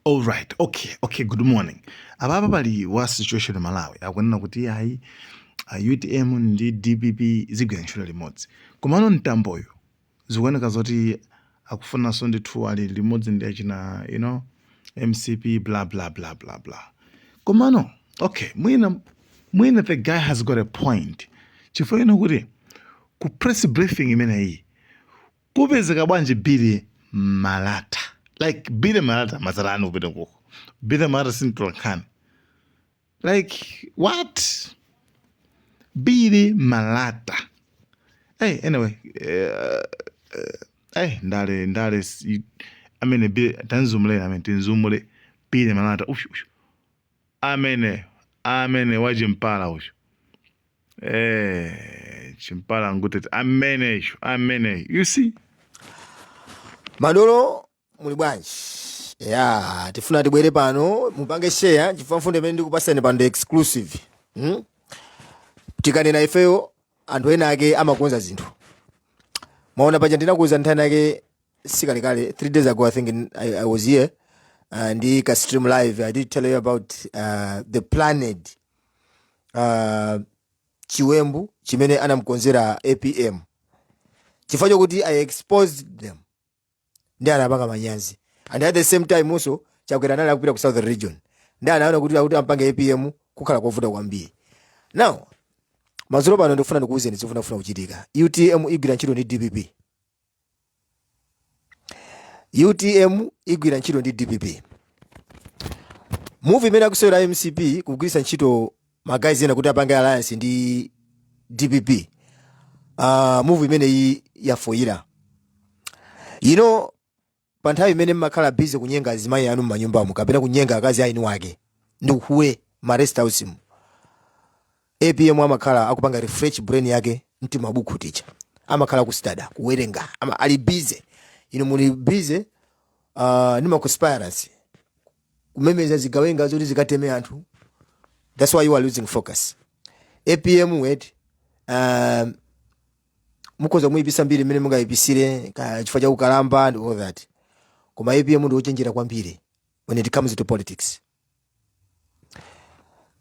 All right. Okay, good morning. Ababa bali wa situation Malawi akunena kuti ayi UTM ndi DPP zigwira ntchito limodzi. Komano mtamboyo zikuoneka zoti akufunanso ndithu ali limodzi ndi achina MCP blah blah blah blah blah. Komano okay, mwina the guy has got a point. Chifukwa kuti ku press briefing imeneyi kupezeka bwanji Billy Malata. Like Billy Malata mazalani upita kuko. Billy Malata sintolankhani. Like what? Billy Malata. Hey, anyway, ndale amene tinzumule Billy Malata. Amene wajimpala usho. Chimpala ngutete. Amene. You see? Madolo muli bwanji. Tifuna tibwere pano mupange share chifukwa mfundo imene ndikupasani pano exclusive. Tikanena ifeyo anthu ena ake amakonza zinthu. Maona paja ndinakuza nthani ake sikalekale 3 days ago I think I was here and ka stream live. I did tell you about the planned chiwembu chimene anamkonzera APM. Chifukwa kuti I exposed them. Ndi anapanga manyazi. And at the same time also chakwera nala kupita ku southern region. Ndi anaona kuti ampange APM kukhala kovuta kwambiri. Now mazolo pano ndikufuna ndikuuzeni zofuna kuchitika. UTM igwira ntchito ndi DPP. UTM igwira ntchito ndi DPP. Move imene akusewera MCP kugwirisa ntchito magazi ena kuti apange alliance ndi DPP. Move imene yafoyira. Pa nthawi imene mmakhala busy kunyenga azimayi anu m'manyumbamo kapena kunyenga akazi ainu wake ndikuwe ma rest house mu. APM amakhala akupanga refresh brain yake mtima buku ticha. Amakhala ku study kuwerenga. Ali busy. Muli busy ni ma conspiracy. Kumemeza zigawenga zoti zikateme anthu. That's why you are losing focus. APM wait mukoza muibisa mbiri mene mungaibisire chifukwa cha ukalamba and all that. Koma APM ndo ochenjera kwambiri when it comes to politics.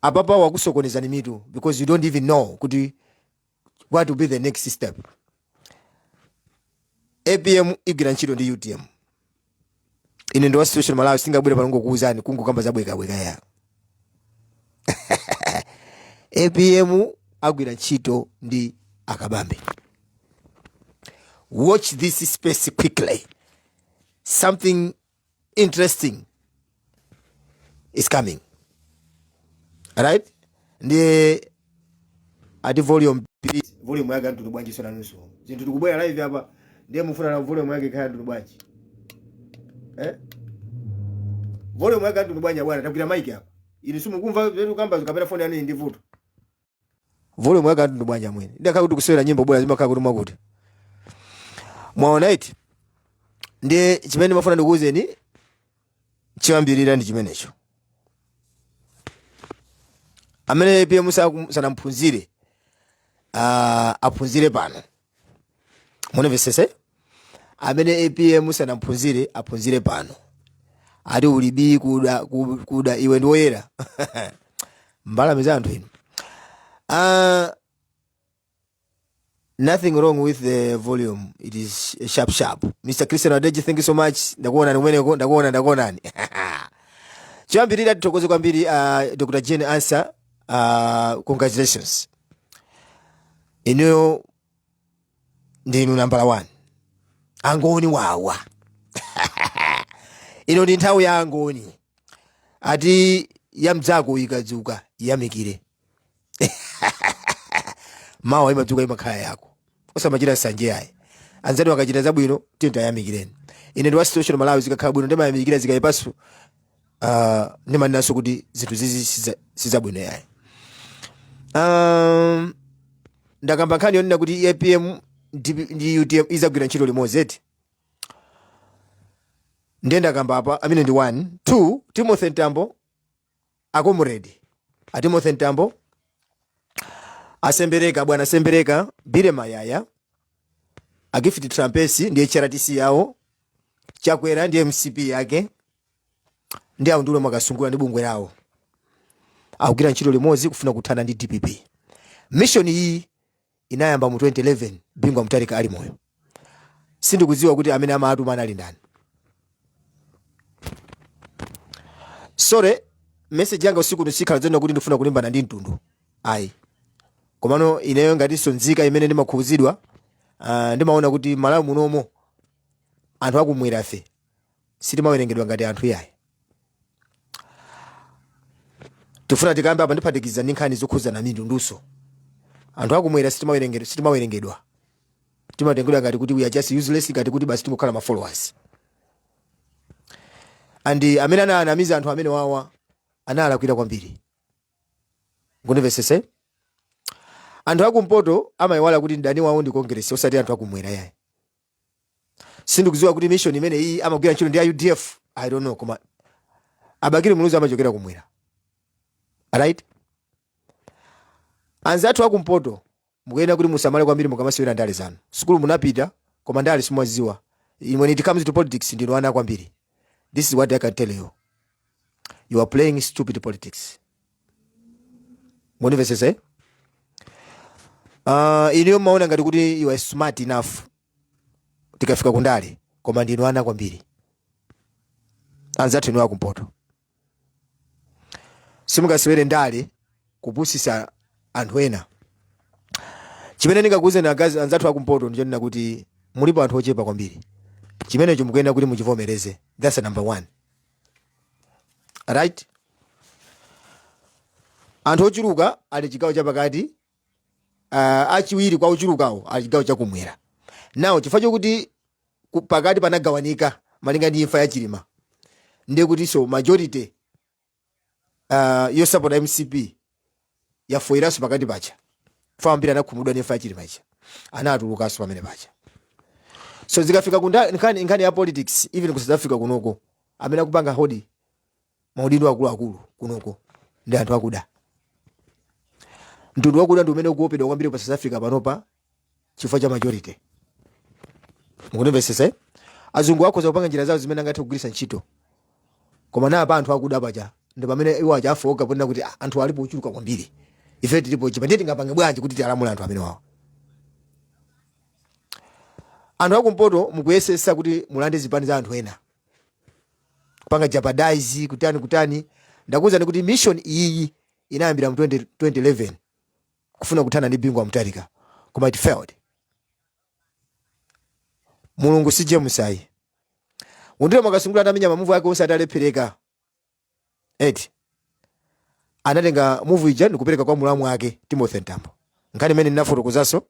Ababa wakusokoneza ni mitu because you don't even know kuti what will be the next step. APM igwira ntchito ndi UTM. Ine ndo situation Malawi singabwere panongo kuuzani kungu kamba zabweka ya. APM agwira ntchito ndi akabambe. Watch this space quickly. Something interesting is coming. Alright? Ndi ati volume yake ntu bwanji sona nusu. Zintu tukubwera live hapa ndiye mufuna na volume yake kaya ntu bwanji. Volume yake ntu bwanji bwana takwira mic hapa. Ili sumu kumva zetu kamba zikapera phone yani ndi vuto. Volume yake ntu bwanji mwene. Ndiye akakuti kuswera nyimbo bora lazima akakuti mwakuti. Mwaona iti? Ndiye chimene mafuna ndikuuzeni chiwambirira ndi chimenecho. Amene APM sanamphunzire aphunzire pano. Munamvesese? Amene APM sanamphunzire aphunzire pano. Ati ulibi kuda iwe ndoyera. Mbala meza anthu ino. Nothing wrong with the volume. It is sharp. Mr. Christian Adeji, thank you so much. Ndakuona. Chiambirira titokoze kwambiri Dr. Jane Answer. Congratulations. Inu ndinu number 1. Angoni wawa. Ino ndi nthawi ya angoni. Ati yamdzako ikadzuka yamikire. Mawa imadzuka imakhala yako. Osamachita sanje yayi. Anzani wakachita zabwino tinta yamikireni. Ine ndi wa situation Malawi zikakhala bwino ndema yamikira zikayipaso ndima naso kuti zinthu zizi sizabwino yayi. Ndakamba nkhani yonena kuti APM ndi UTM izagwira ntchito limodzi eti. Ndenda kamba apa amene ndi 1 2 Timothy Ntambo akomuredi. Timothy Ntambo asembereka bwana sembereka Bire Mayaya Agifiti Trumpesi ndiye charatisi yao. Chakwera ndiye MCP yake. ndi aundule makasungula ndi bungwe lawo akugwira ntchito limodzi kufuna kuthana ndi DPP. Mission iyi inayamba mu 2011 Bingu Mutharika ali moyo. Sindikudziwa kuti amene amatuma anali ndani. Sore message yanga usiku ndisikhala zena kuti ndifuna kulimbana ndi mtundu. Ayi. Komano ineyo ngatinso nzika imene ndimakhuzidwa ndimaona kuti Malawi munomo anthu akumwera afe sitimawerengedwa ngati anthu yayi. Tifuna tikambe apa ndiphatikiza ndi nkhani zokhuza na mitundunso. Anthu akumwera sitimawerengedwa. Timatengedwa ngati kuti we are just useless, ngati kuti basi tingokhala ma followers. Andi amene anamiza anthu amene wawa analakwira kwambiri. Ngonivesese? Anthu akumpoto amayiwala kuti ndani wawo ndi Congress osati anthu akumwera yayi. Sindikudziwa kuti mission imene iyi amagwira ntchito ndi UDF, I don't know, koma abakire muluzi amachokera kumwera. Alright? Anzathu akumpoto mukuyenda kuti musamale kwambiri mukamasewera ndale zanu. Sukulu munapita koma ndale simwaziwa. When it comes to politics ndino ana kwambiri. This is what I can tell you. You are playing stupid politics. Monivesese? Iniyo maona ngati kuti you are smart enough. Tikafika kundale koma ndino ana kwambiri. Anzathu inu akumpoto. Simungasewere ndale kupusisa anthu ena. Chimene ndingakuze na gazi anzathu akumpoto ndichonena kuti mulipo anthu ochepa kwambiri. Chimene chomukuyenda kuti muchivomereze. That's number 1. Right? Anthu ochuluka ali chigawo chapakati, achiwiri kwa ochulukawo ali chigawo chakumwera. Now chifukwa chokuti pakati panagawanika malinga ndi imfa ya Chilima. Ndiye kuti so majority yo support MCP yafoiraso pakati pacha. Fambira nakhumudwa ndi imfa ya Chilima ichi. Anatulukaso pamene pacha. So zikafika nkhani ya politics even ku South Africa kunoko amene akupanga hodi maudindo akulu kunoko ndi anthu akuda. Mtundu wakuda ndi umene ukuopedwa kwambiri pa South Africa panopa chifukwa cha majority. Mukunimvesese? Azungu akhoza kupanga njira zawo zimene angathe kugwiritsa ntchito. Koma napa anthu akuda paja ndi pamene iwo achafoka ponena kuti anthu alipo ochuluka kwambiri. Ife tilipo chipa ndiye tingapange bwanji kuti tialamule anthu amene wawo. Anthu akumpoto mukuyesesa kuti mulande zipani za anthu ena. Kupanga jeopardize kutani. Ndakuwuzani kuti mission iyi inayambira mu 2011 kufuna kuthana ndi Bingu Mutharika. Koma it failed. Mulungu si James ayi. Undire makasungula anamenya mamuvu ake onse atalephereka. Anatenga move ija ndikupereka kwa mulamu wake Timothy Ntambo. Nkhani imene ndinafotokozaso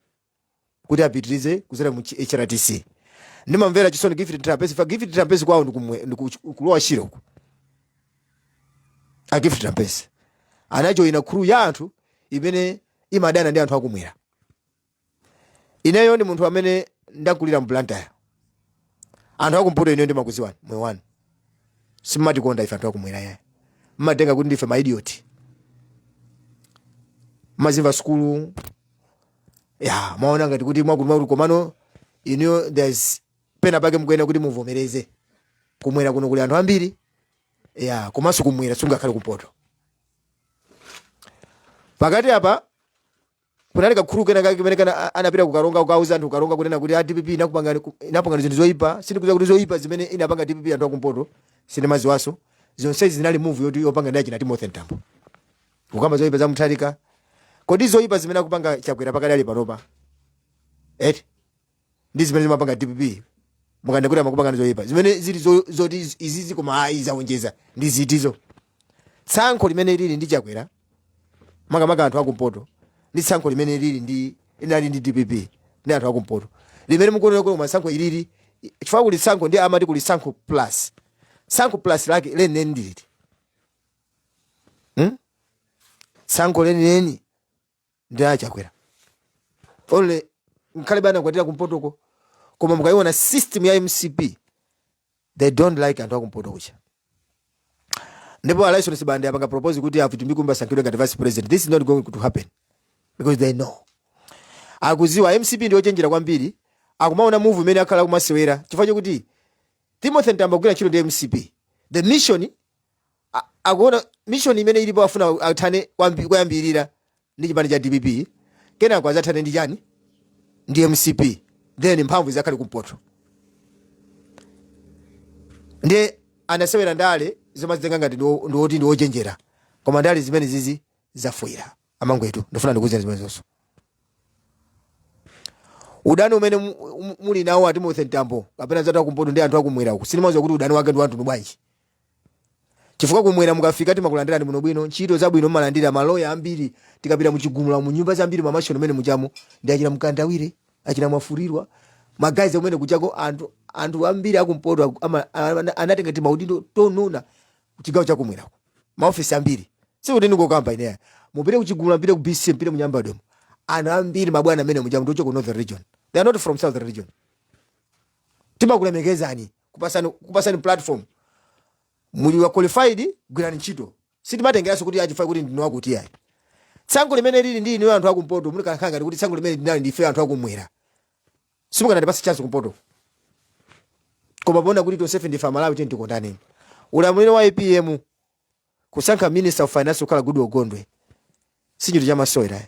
kuti apitirize kuzera mu HRTC. Ndimamvera chisoni Gift Trapezi, Gift Trapezi kwawo ndikulowa shiro. A Gift Trapezi anajoina crew ya anthu imene imadana ndi anthu akumwera. Ineyo ndi munthu amene ndakulira Blantyre. Anthu akumpoto ineyo ndimakuziwani moyo wanu. Simati konda ife anthu akumwera yaye. Mmatenga kuti ndife ma idiot. Mazimva skulu maona ngati kuti mwakulima komano ineyo there's pena pake mukuyenda kuti muvomereze. Kumwera kuno kuli anthu ambiri. Komanso kumwera sungakhale kumpoto. Pakati apa kunalika khulu kena kake kimene kana anapita kukaronga ukauza anthu kukaronga kunena kuti DPP inapanga zinthu zoyipa. Sindikudziwa kuti zoyipa zimene inapanga DPP anthu akumpoto sinemaziwaso. Zonse zinali move yoti yopanga ndi achina Timothy Ntambo. Kukamba zoyipa za Mutharika. Kodi zoyipa zimene akupanga Chakwera pakali ali panopa. Ndi zimene zimapanga DPP. Mukandekura makupanga zoyipa. Zimene zili zoti izizi koma ayi zaonjeza ndi zitizo. Tsankho limene lili ndi Chakwera makamaka anthu akumpoto. Ndi tsankho limene lili ndi DPP ndi anthu akumpoto. Limene mukuona kuti masankho ilili chifukwa kuti tsankho ndi amati kuti tsankho plus. Tsankho plus lake lene ndiliti. Tsankho lene ndi Chakwera. Ole nkhale bana kwatira kumpotoko koma mukaiona system ya MCP they don't like anthu akumpoto kucha. Ndipo Alison Sibande apanga propose kuti afitumbi kumba sankidwe ngati vice president. This is not going to happen because they know. Akuziwa MCP ndio chenjera kwambiri. Akumaona move imene akhala kumasewera. Chifukwa chokuti Timothy Ntambo gwira chilo ndi MCP. The mission akuona mission imene ilipo afuna athane kuyambirira ndi chipani cha DPP kenako azathane ndi chani ndi MCP then mphamvu zakhale kumpoto ndi anasewera ndale zomazitenga ngati ndiwoti ndiwochenjera koma ndale zimene zizi zafuira amangwetu ndifuna ndikuwuzeni zimene zonso udani umene muli nawo ati Timothy Ntambo kapena zatu akumpoto ndi anthu akumwera uku sinimaziwa kuti udani wake ndi anthu bwanji chifukwa kumwera mukafika timakulandirani muno bwino ntchito zabwino mmalandira maloya ambiri tikapita muchigumula mu nyumba zambiri mamashoni umene muchamo ndi achina mkandawire achina mwafurirwa magazi umene kuchako anthu ambiri akumpoto anatenga timaudindo tonuna kuchigawo chakumwera maofisi ambiri sikuti ndingokamba ineya mupite kuchigumula mpite ku BC mpite munyamba domo ana ambiri mabwana amene muchamo tocho ku Northern Region they are not from Southern Region timakulemekezani kupasani platform muli wa qualified gwirani ntchito sitimatengeranso kuti achifai kuti ndinu wakuti yayi tsango limene lili ndi inu anthu akumpoto muli kankhanga kuti tsango limene ndinali ndife anthu akumwera simukana ndipasi chance kumpoto koma bona kuti tonsefe ndife Amalawi tenti tikondane ulamuliro wa APM kusankha minister of finance ukhala Good Ogondwe sinjito chamasowera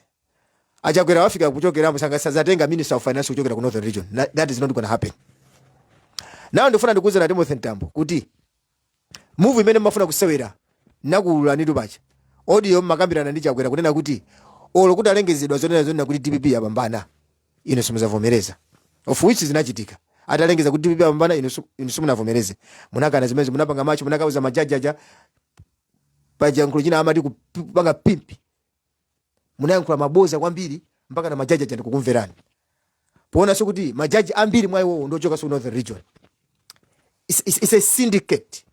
achakwera wafika kuchokera musanga sazatenga minister of finance kuchokera ku Northern Region that is not going to happen now ndifuna ndikuuza na Timothy Ntambo kuti move imene mafuna kusewera nakulula nitu bacha audio makambirana ndi chakwera kunena kuti olo kuti alengezedwa zonena kuti DPP yapambana ine simuzavomereza of which zinachitika atalengeza kuti DPP yapambana ine simunavomereze munakana zimene munapanga macho munakauza majajaja paja nkulu china amati kupanga pimpi munayankhula maboza kwambiri mpaka na majajaja ndikukumverani poona so kuti majaji ambiri mwaiwo ndochoka ku Northern Region it's a syndicate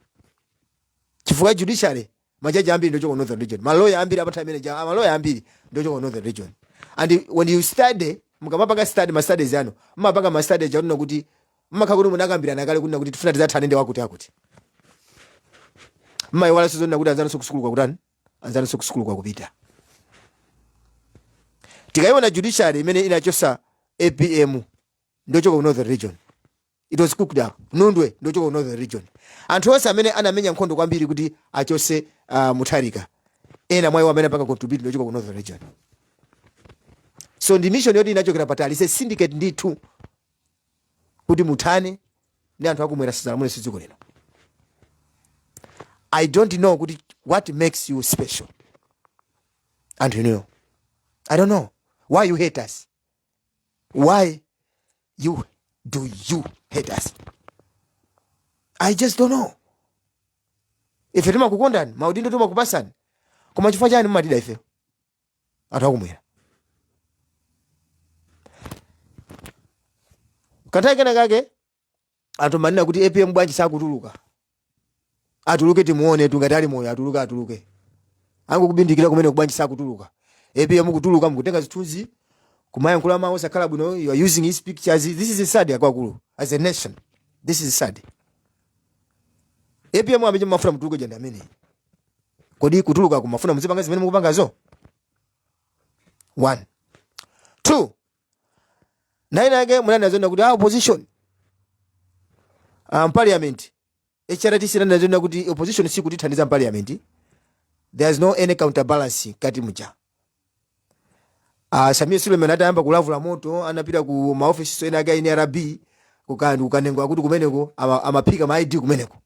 chifukwa judiciary majaji ambiri ndochoka ku Northern Region maloya ambiri apata manager maloya ambiri ndochoka ku Northern Region and when you study mukamapanga study ma studies yanu mmapanga ma studies yanu kuti mmakhakuti munakambirana kale kunena kuti tifuna tizathane ndi wakuti akuti mmayi wala sizonna kuti anzana sokusukulu kwa kutani anzana sokusukulu kwa kupita tikaiona judiciary imene inachosa APM ndochoka ku Northern Region it was cooked up Nundwe ndochoka ku Northern Region anthu onse amene anamenya nkhondo kwambiri kuti achose Mutharika ena mwayi amene panga contribute ndochoka ku Northern Region so ndi mission yoti inachokera patali se syndicate ndithu kuti muthane ndi anthu akumwera sizala mune siziko lino I don't know kuti what makes you special and you know I don't know why you hate us why do you hate us I just don't know ife timakukondani maudindo timakupasani koma chifukwa chani mmatida ife anthu akumwera kanthawi kena kake anthu manena kuti APM bwanji sakutuluka atuluke timuone ngati ali moyo atuluke angokubindikira kumene kubwanji sakutuluka APM kutuluka mukutenga zithunzi kumayankhula mawu sakhala bwino you are using his pictures this is sad akwakulu as a nation this is sad APM amene mafuna mutuluke janda amene kodi kutuluka kumafuna muzipanga zimene mukupangazo 1 2 naina yake munanazona kuti opposition parliament HRTC nanazona kuti opposition si kuti thandiza parliament there is no any counterbalance kati muja Samia Suleiman atayamba kulavula moto anapita ku maofisi so ena ake NRB kukanengwa kuti kumeneko amaphika ma ID kumeneko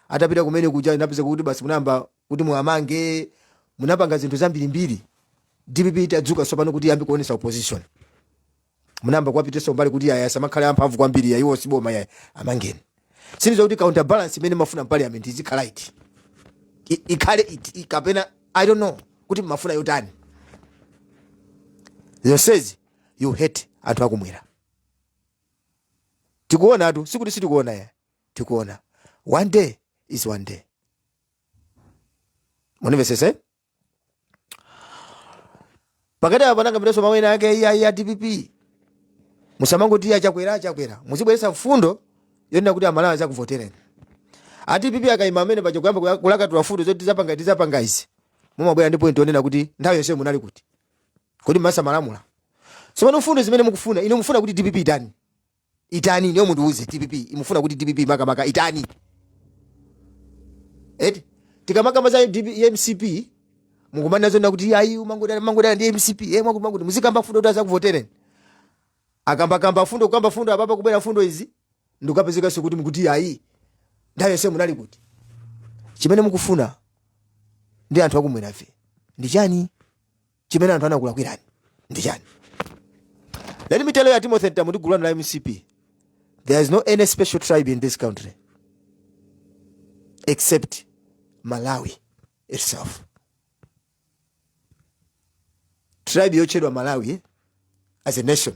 atapita kumene kuja inapeza kuti basi munamba kuti muamange munapanga zinthu zambiri DPP itadzuka sopano kuti yambi kuonesa opposition munamba kwapiteso mbali kuti aya samakhale amphamvu kwambiri ya iwo siboma ya amangeni sinizo kuti counter balance imene mafuna parliament izikhala iti ikhale iti kapena I don't know kuti mafuna yotani you says you hate anthu akumwera tikuona atu sikuti sitikuona ya tikuona one day is one day munivesese pakati apananga mteso mawena yake ya DPP musamangoti achakwera muzibweresa mfundo yonena kuti Amalawi azakuvotereni DPP akaima amene pacho kuyamba kulakatula fundo zoti tizapanga izi mumabwera ndi point onena kuti nthawi yonse munali kuti kodi masa malamula so pano mfundo zimene mukufuna ine mufuna kuti DPP itani niyo mundiuze DPP imufuna kuti DPP maka itani tikamakamba za MCP mungomana zona kuti ayi mangodana ndi MCP mwakuti muzikamba fundo kuti azakuvotereni akamba fundo kukamba fundo apapa kubwera fundo izi ndikapezeka kuti mukuti ayi ndaye yese munali kuti chimene mukufuna ndi anthu akumwera fe ndi chani chimene anthu anakulakwirani ndi chani. Let me tell you, Timothy Ntamu Gulani la MCP, there is no any special tribe in this country except Malawi itself. Tribe yochedwa Malawi as a nation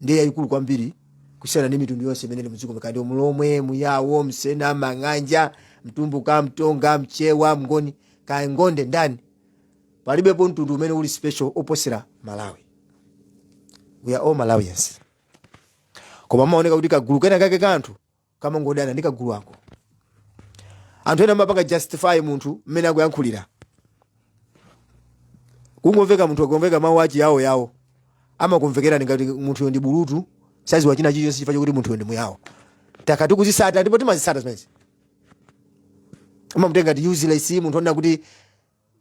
ndiye yayikulu kwambiri kusiyana ndi mitundu yonse imene muziko mkandi Mulomwe, Muyawo, Msena, Manganja, Mtumbuka, Mtonga, Mchewa, Mngoni, Kaengonde ndani palibepo mtundu umene uli special oposera Malawi. We are all Malawians. Koma maoneka kuti kagulu kena kake kanthu kama ngodana ndi kagulu ako. Anthu ena mapanga justify munthu mmene akuyankhulira. Kungomveka munthu akumveka mawu achi yawo. Amakumvekera ngati munthu ndi bulutu, sazi wachina chilichonse chifukwa kuti munthu ndi muyawo. Takati kuzisata ndipo timazisata zimene. Amamutenga ndi useless munthu ona kuti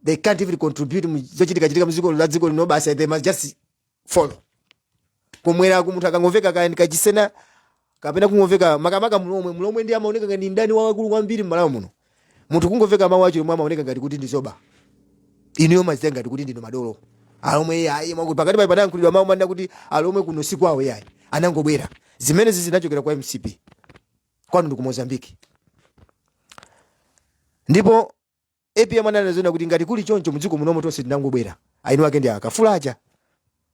they can't even contribute zochitika muziko la dziko lino basi they must just follow. Kumwera kumunthu akangomveka kayani chisena kapena kungomveka makamaka Mulomwe ndi amaoneka ngati ndani wakulu kwambiri m'Malawi muno. Munthu kungomveka mawu acho amaoneka ngati kuti ndi zoba. Iniyo mazitenga ngati kuti ndino madolo. Alomwe yayi mwakuti pakati pa panayankhulidwa mawu manda kuti alomwe kuno siku awo yayi anangobwera. Zimene zinachokera kwa MCP. Kwanu ndi ku Mozambique. Ndipo APM ananazona kuti ngati kuli choncho muziko munomo tonse tinangobwera. Aino ake ndi akafulacha.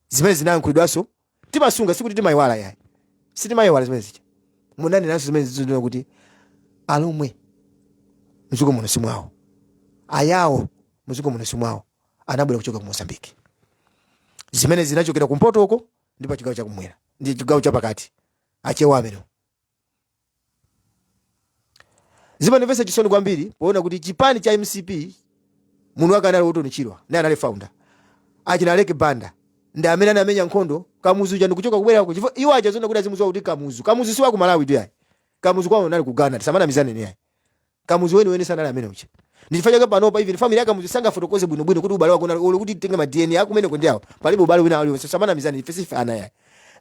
Zimene zinayankhulidwaso timasunga sikuti timayiwala yayi. Sitimayiwala zimene zicha. Munani naso zimene zizindona kuti alomwe muziko muno simwawo. Ayawo muziko muno simwawo. Anabwera kuchoka ku Mozambique. Zimene zinachokera kumpoto uko ndi pa chigawo cha kumwera. Ndi chigawo cha pakati. Achewa amene. Zimanivesa chisoni kwambiri poona kuti chipani cha MCP munthu akanali wotonichirwa naye anali founder. Achina Leke Banda ndi amene anamenya nkhondo Kamuzu chanu kuchoka kubwera ku chifukwa iwo achazona kuti azimuzwa kuti Kamuzu si wa ku Malawi tu yayi. Kamuzu kwawo nali ku Ghana tisamana mizane yayi. Kamuzu weni sanali amene uche. Ndifanya kwa panopa hivi family yake Kamuzu sanga fotokoze bwino kuti ubale wako uli kuti tenga ma DNA yako mene kondiawo palibe ubale wina ali samana mizane ifesifa ana yayi.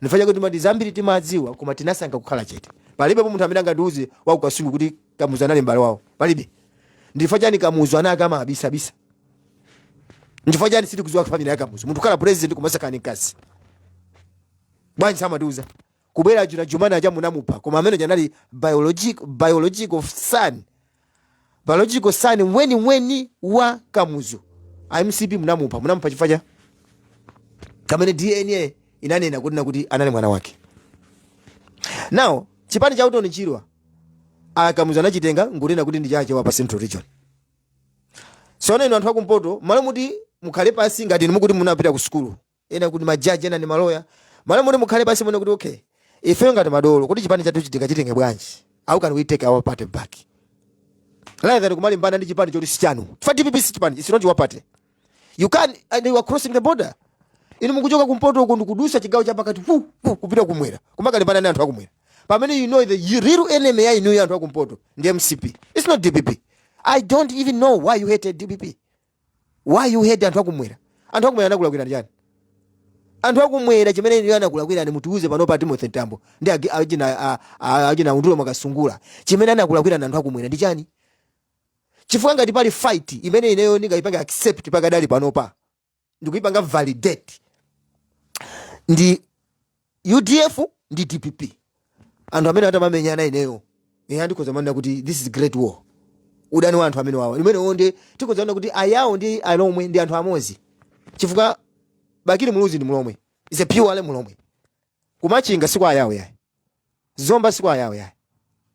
Ndifanya kuti madizambiri timadziwa koma tinasanga kukhala chete. Palibe munthu amene angandiuze wa kukasungu kuti Kamuzu anali mbale wawo. Palibe. Ndifanya ni Kamuzu anaka kama abisa. Ndifanya ni siti kuziwa family yake Kamuzu. Munthu kala president kumasakani kasi. Bwanji samaduza. Kubera Jumana aja munamupa. Koma amene janali biological son. Biological son weni wa Kamuzu. MCP munamupa chifukwa kamene DNA inanena kuti anali mwana wake. Now, chipani cha utonichirwa Kamuzu anachitenga ngulena kuti ndi chache wa pa Central Region. Sona ino anthu akumpoto malo muti mukhale pasi ngati mukuti munapita ku school. Ena kuti majaji ena ni maloya. Malo muti mukhale pasi muone kuti okay. Ife ngati madolo kuti chipani chathu chitenge bwanji. How can we take our party back? Rather kumali mbana ndi chipani choti sichanu. Fati PPC chipani it's not your party. You can and you are crossing the border. Inu mukuchoka kumpoto uko ndikudusa chigawo cha pakati kupita kumwera. Kumaka limbana ndi anthu akumwera. Pamene you know the real enemy ya inu anthu akumpoto ndi MCP. It's not DPP. I don't even know why you hated DPP. Why you hate anthu akumwera? Anthu akumwera anakulakwira njani? Anthu akumwera chimene inu anakulakwira ndi mutuuze panopa Timothy Ntambo. Ndi ajina undulo makasungula. Chimene anakulakwira ndi anthu akumwera ndi chani? Chifukwa ngati pali fight imene ineyo ndingayipanga accept pakadali panopa. Ndikuyipanga validate. Ndi UDF ndi DPP. Anthu amene atamamenyana ineyo. Ndikoza manda kuti this is great war. Udani wa anthu amene wawa. Imene onde tikoza kuti ayawo ndi alomwe ndi anthu amozi. Chifukwa Bakiri Muluzi ndi Mulomwe. Is a pure ale Mulomwe. Kumachinga sikwa ayawo yayi. Zomba sikwa ayawo yayi.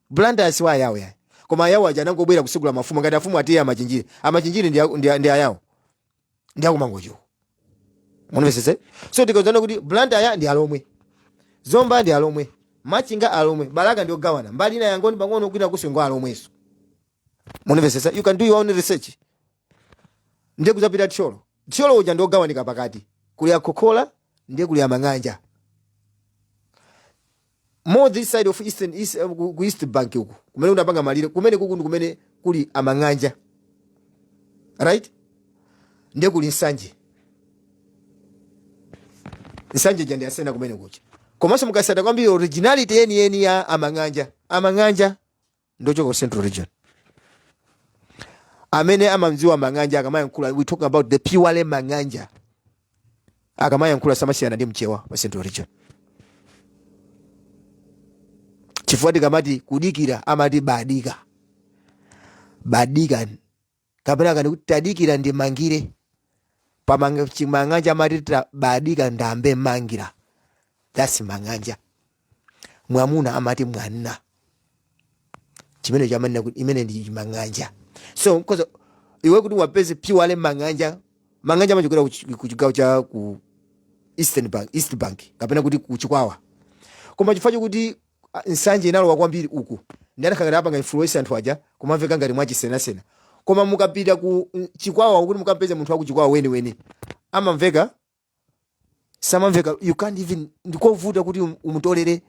Blanda sikwa ayawo yayi. Koma ayawo aja nangobwera kusugula mafumu ngati afumu atiye amachinjiri. Amachinjiri ndi ayawo. Ndi akumangojo. Munivesese? So tikoza kuti Blanda aya ndi alomwe. Zomba ndi alomwe. Machinga alomwe. Balaka ndi ogawana. Mbali na yangoni pang'ono kwina kusengwa alomweso. Munivesese? You can do your own research. Ndiye kuzapita Tcholo. Tcholo uja ndi ogawanika pakati. Kuli ya Kokola, ndiye kuli ya Manganja. More this side of East Bank huku. Kumene unapanga malire. Kumene kuku kumene kuli Amanganja. right? Ndiye kuli nsanje jandi asena kumene kucha komanso mukasata kwambiri originality yeni ya amang'anja ndochoka Central Region amene amamziwa amang'anja akamayankhula we talking about the purely mang'anja akamayankhula samasiyana ndi mchewa pa Central Region chifukwa tikamati kudikira amati badika kapena kana kuti tadikira ndi mangire chimang'anja amati badika ndambe mangira that's mang'anja mwamuna amati mwana chimene chamanena kuti imene ndi mang'anja so because iwe kuti wapeze purely mang'anja amachokera ku chigawo cha ku East Bank kapena kuti ku Chikwawa koma chifukwa chokuti nsanje inalowa kwambiri uku ndi anakhangana apanga influence anthu aja kumamveka ngati mwachisenasena koma mukapita ku Chikwawa kuti mukapeze munthu wa ku Chikwawa weni amamveka samamveka you can't even ndikovuta kuti umutolere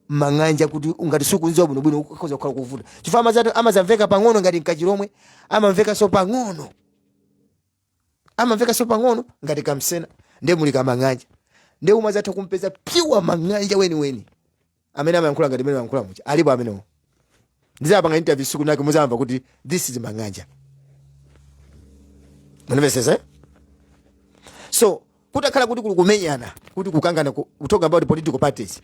mang'anja kuti ungati sukunziwa bwino ukhoza kukhala kuvuta chifukwa amazamveka pang'ono ngati nkachiromwe amamveka so pang'ono ngati kamsena ndiye muli kamang'anja ndiye umazatha kumpeza pure mang'anja weni amene amayankhula ngati mene amayankhula mucha alipo amenewo ndizapanga interview siku nake muzamva kuti this is mang'anja munamvesesa so kutakhala kuti kumenyana kuti kukangana kutalk about political parties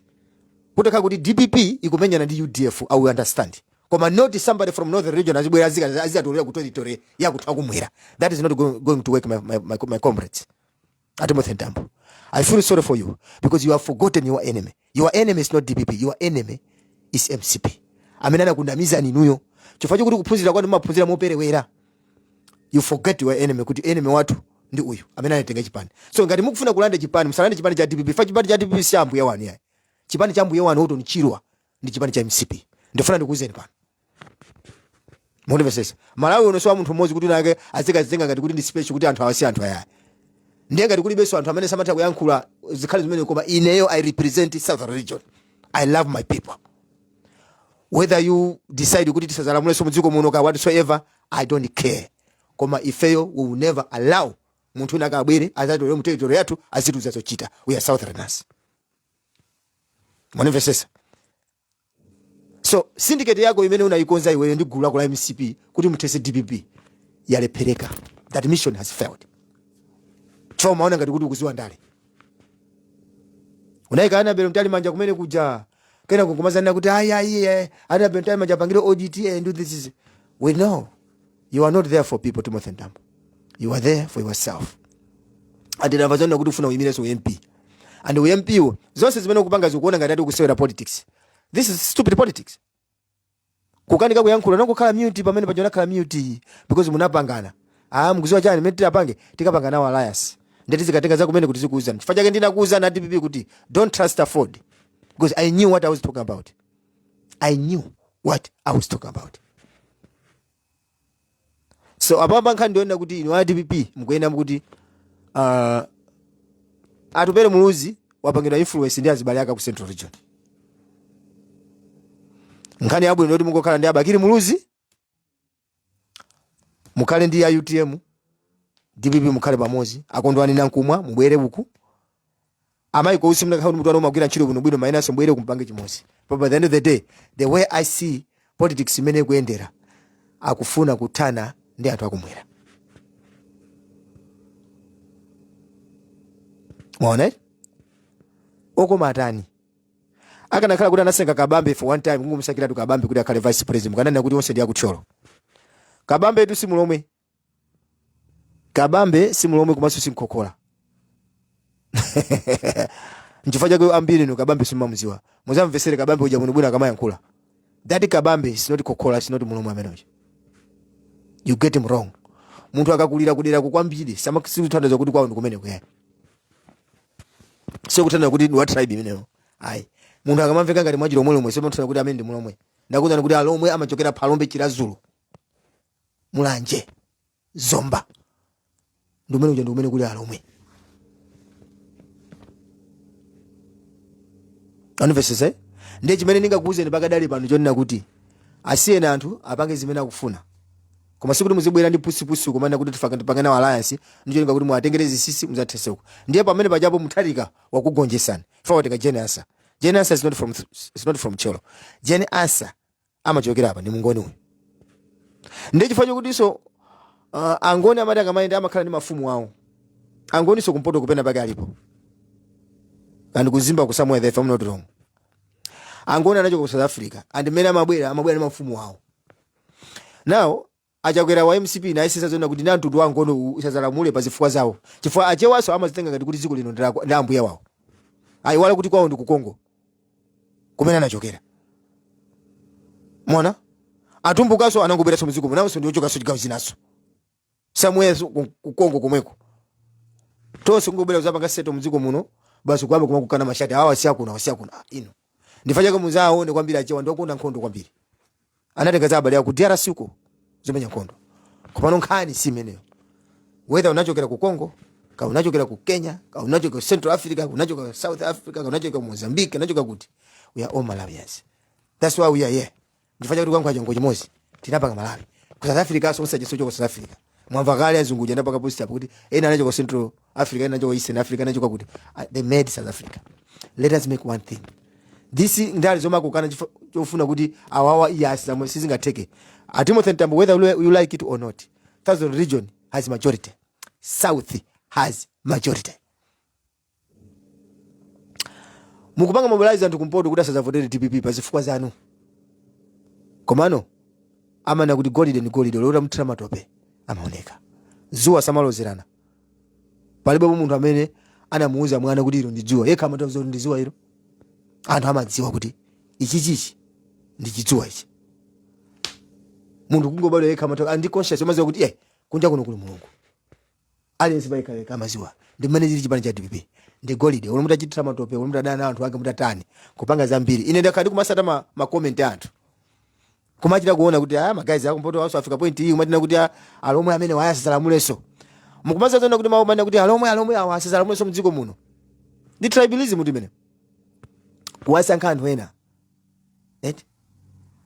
kutakhala kuti DPP ikumenyana ndi UDF I will understand koma not somebody from northern region azibwera azatolera ku territory yakutha kumwera that is not going to work my comrades Timothy Ndambo I feel sorry for you because you have forgotten your enemy is not DPP your enemy is MCP amene anakundamiza ninuyo chifukwa kuti kuphunzira kwanu maphunzira moperewera you forget your enemy kuti enemy watu ndi uyu amene anatenga chipani so ngati mukufuna kulanda chipani musalande chipani cha DPP fa chipani cha DPP si ambuye wanu yayi chipani cha ambuye wanu ni chirwa ndi chipani cha MCP ndifuna ndikuuzeni pano mundivesesa Malawi unosowa munthu mmodzi kuti nake azikazenga ngati kuti ndi special kuti anthu awasi anthu ayayi ndiye ngati kuli beso anthu amene samatha kuyankhula zikhali zimene koma ineyo I represent Southern Region I love my people whether you decide kuti tisazalamule so mudziko muno ka whatsoever I don't care koma ifeyo we will never allow munthu naka abwere azatole mu territory yathu azituza zochita we are Southerners mundivesesa so syndicate yako imene unaikonza iweyo ndi gulu lako la MCP kuti mutese DPP yalephereka that mission has failed choma maona ngati kuti ukuziwa ndale unaika ana belo mtali manja kumene kuja kena kungomazana kuti ayi ana belo mtali manja pangire audit and do this we know you are not there for people Timothy Ndambo you are there for yourself and ndinavazana kuti ufuna uyimire so MP and MP zonse zimene kupanga zikuona ngati ati ukusewera politics this is stupid politics kukanika kuyankhula nokukhala mute pamene pajona khala mute because munapangana mukuziwa chani mete apange tikapanga nawo alliance ndeti zikatenga za kumene kuti zikuuzana chifukwa chake ndinakuuza na DPP kuti don't trust afford because I knew what I was talking about so ababa nkhani ndiona kuti ino DPP mukuyenda kuti atupere muluzi wapangidwa influence ndi azibali aka ku Central Region nkhani yabwino ndoti mungokhala ndi abakiri muluzi mukhale ndi ya UTM DPP mukhale pamozi akondwani nankumwa mubwere buku amaiko usimna kauli mutwana umagwira ntchito kuno bwino mainaso mbwere kumpange chimozi but by the end of the day the way I see politics imene kuyendera akufuna kuthana ndi anthu akumwera mwaona okoma atani akanakhala kuti anasenga Kabambe for one time kungumusakira tu Kabambe kuti akhale vice president kanana kuti onse ndi akutcholo Kabambe tu simulomwe kumaso sinkokola nchifukwa chake ambiri no Kabambe simamuziwa muzamvesere Kabambe uja muno bwino akamayankhula that Kabambe is not kokola is not mulomwe amenoje you get him wrong munthu akakulira kudera kukwambiri samakisithandaza kuti kwawo ndikumene kuyani so kutana kuti what tribe imeneyo ayi munthu akamamveka ngati mwajiro mulomwe sema mutana kuti amene ndi mulomwe ndakuzana kuti alomwe amachokera Phalombe Chirazulu Mulanje Zomba ndumene uja ndumene kuli alomwe anivesese ndiye chimene ningakuuze ndi pakadali pano chonena kuti asiyena anthu apange zimene akufuna koma sikuti muzibwera ndi pusi kumana kuti tipangana alliance ndicho linga kuti muatengereze sisi muzatheseko ndiye pamene pajapo mutharika wakugonjesana ifa tenga Jane Asa is not from Cholo. Jane Asa amachokera apa ndi mungoni uyu ndiye chifukwa kuti so angoni amati akamaenda amakhala ndi mafumu awo angoni so kumpoto kupena pake alipo kandi kuzimba ku somewhere there if I'm not wrong angoni anachoka ku South Africa and mene amabwera ndi mafumu awo now achakwera wa MCP na isisa zona kuti nantu wangono usazalamule pa zifukwa zawo chifukwa achewaso amazitenga ngati kuti dziko lino ndi ambuye wawo ayiwala kuti kwawo ndi ku Congo kumene anachokera mona atumbukaso anangobera so muziko nawo so ndiochoka so chigawo zinaso somewhere ku Congo komweko tonse ngobera uzapanga seto muziko muno basi kwambe kumakukana mashati awa wasiyakuna ino ndifanya kama muzaone kwambiri achewa ndokuna nkhondo kwambiri anatenga zabali ya ku DRC uko zimenya nkhondo kupano nkhani simeneyo whether unachokera ku Congo ka unachokera ku Kenya ka unachokera ku Central Africa unachokera ku South Africa ka unachokera ku Mozambique unachokera kuti we are all Malawians. That's why we are here. Ndifanya kuti kwankwa jongo chimozi tinapanga Malawi ku South Africa so msaje socho ku South Africa mwamva kale azunguja ndapaka post hapo kuti ena anachokera ku Central Africa ena anachokera Eastern Africa anachokera kuti they made South Africa. Let us make one thing. This ndali zoma kukana chofuna kuti awawa yes zamwe sizingateke Timothy Ntambo, whether you like it or not, Southern region has majority. South has majority. Mukupanga mobilize antu kumpoto kuti asazavotere DPP pazifukwa zanu. Komano amana kuti golide lora mutira matope amaoneka. Zuwa samalozerana. Palibe munthu amene anamuuza mwana kuti ilo ndi zuwa. Yekha amatoza kuti ndi zuwa ilo. Anthu amadziwa kuti ichi ndi chidzuwa ichi. Mundu kungobalo yekha amatoka andi conscious amaziwa kuti kunja kuno kuli Mulungu. Aliyense bayikhaleka amaziwa. Ndi mmene chili chipani cha DPP. Ndi golide olo mutachitira matope olo mutadana anthu ake mutatani kupanga zambiri ine ndakhala kumasata ma comment anthu kumachita kuona kuti magazi ako mpoto waso afika point iyi umatina kuti alomwe amene wayasalamuleso mukumaza zona kuti maomanya kuti alomwe awasalamuleso mdziko muno ndi tribalism kuti mene kuwasankha anthu ena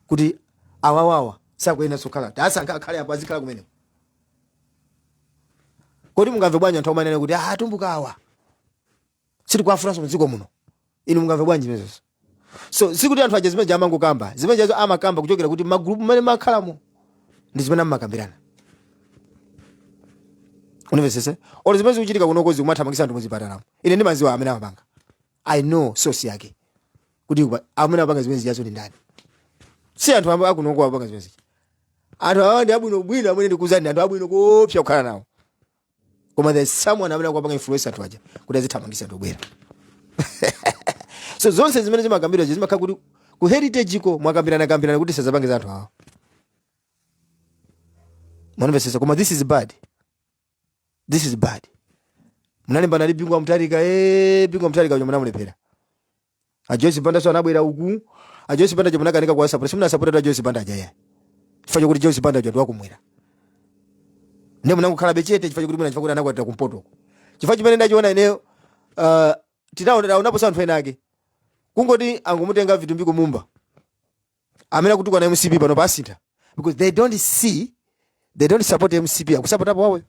kuti awawawa sakuena sokhala asankha akhale apa azikhala kumene kodi mungamve bwanji anthu omanena kuti atumbuka awa siri kwafuna muziko muno inu mungamve bwanji mezo so sikuti anthu aje zimene jamango kamba zimene jazo amakamba kuchokera kuti magroup mane makhalamo ndi zimene amakambirana univesese olo zimene zikuchitika kuno kozi kumathamangisa anthu muzipatala ine ndi maziwa amene amapanga I know source yake kuti amene apanga zimene zijazo ndi ndani si anthu akuno apanga zimene zijazo anthu awa ndi abwino amene ndikuzani anthu abwino kopsa kukhala nawo koma there's someone amene akupanga influence anthu aja kuti azithamangisa anthu obwera so zonse zimene zimakambirwa zimakhala kuti ku heritage iko mwakambirana kuti sazapange anthu awa mwanamvesesa koma this is bad munalimbana ndi bingwa mtalika uja munamulephera Joyce Banda so anabwera uku Joyce Banda jomuna kanika kwa support simuna support Joyce Banda aja chifukwa kuti Joyce Banda aja wakumwera ne munangokhala bechete chifukwa kuti muna chifukwa kuti anakwatira kumpoto chifukwa chimene ndachiona ineyo unapo anthu ena ake kungoti angomutenga Vitumbiko Mumba amene kutukwa na MCP pano pasintha because they don't support MCP akusupport apo wawe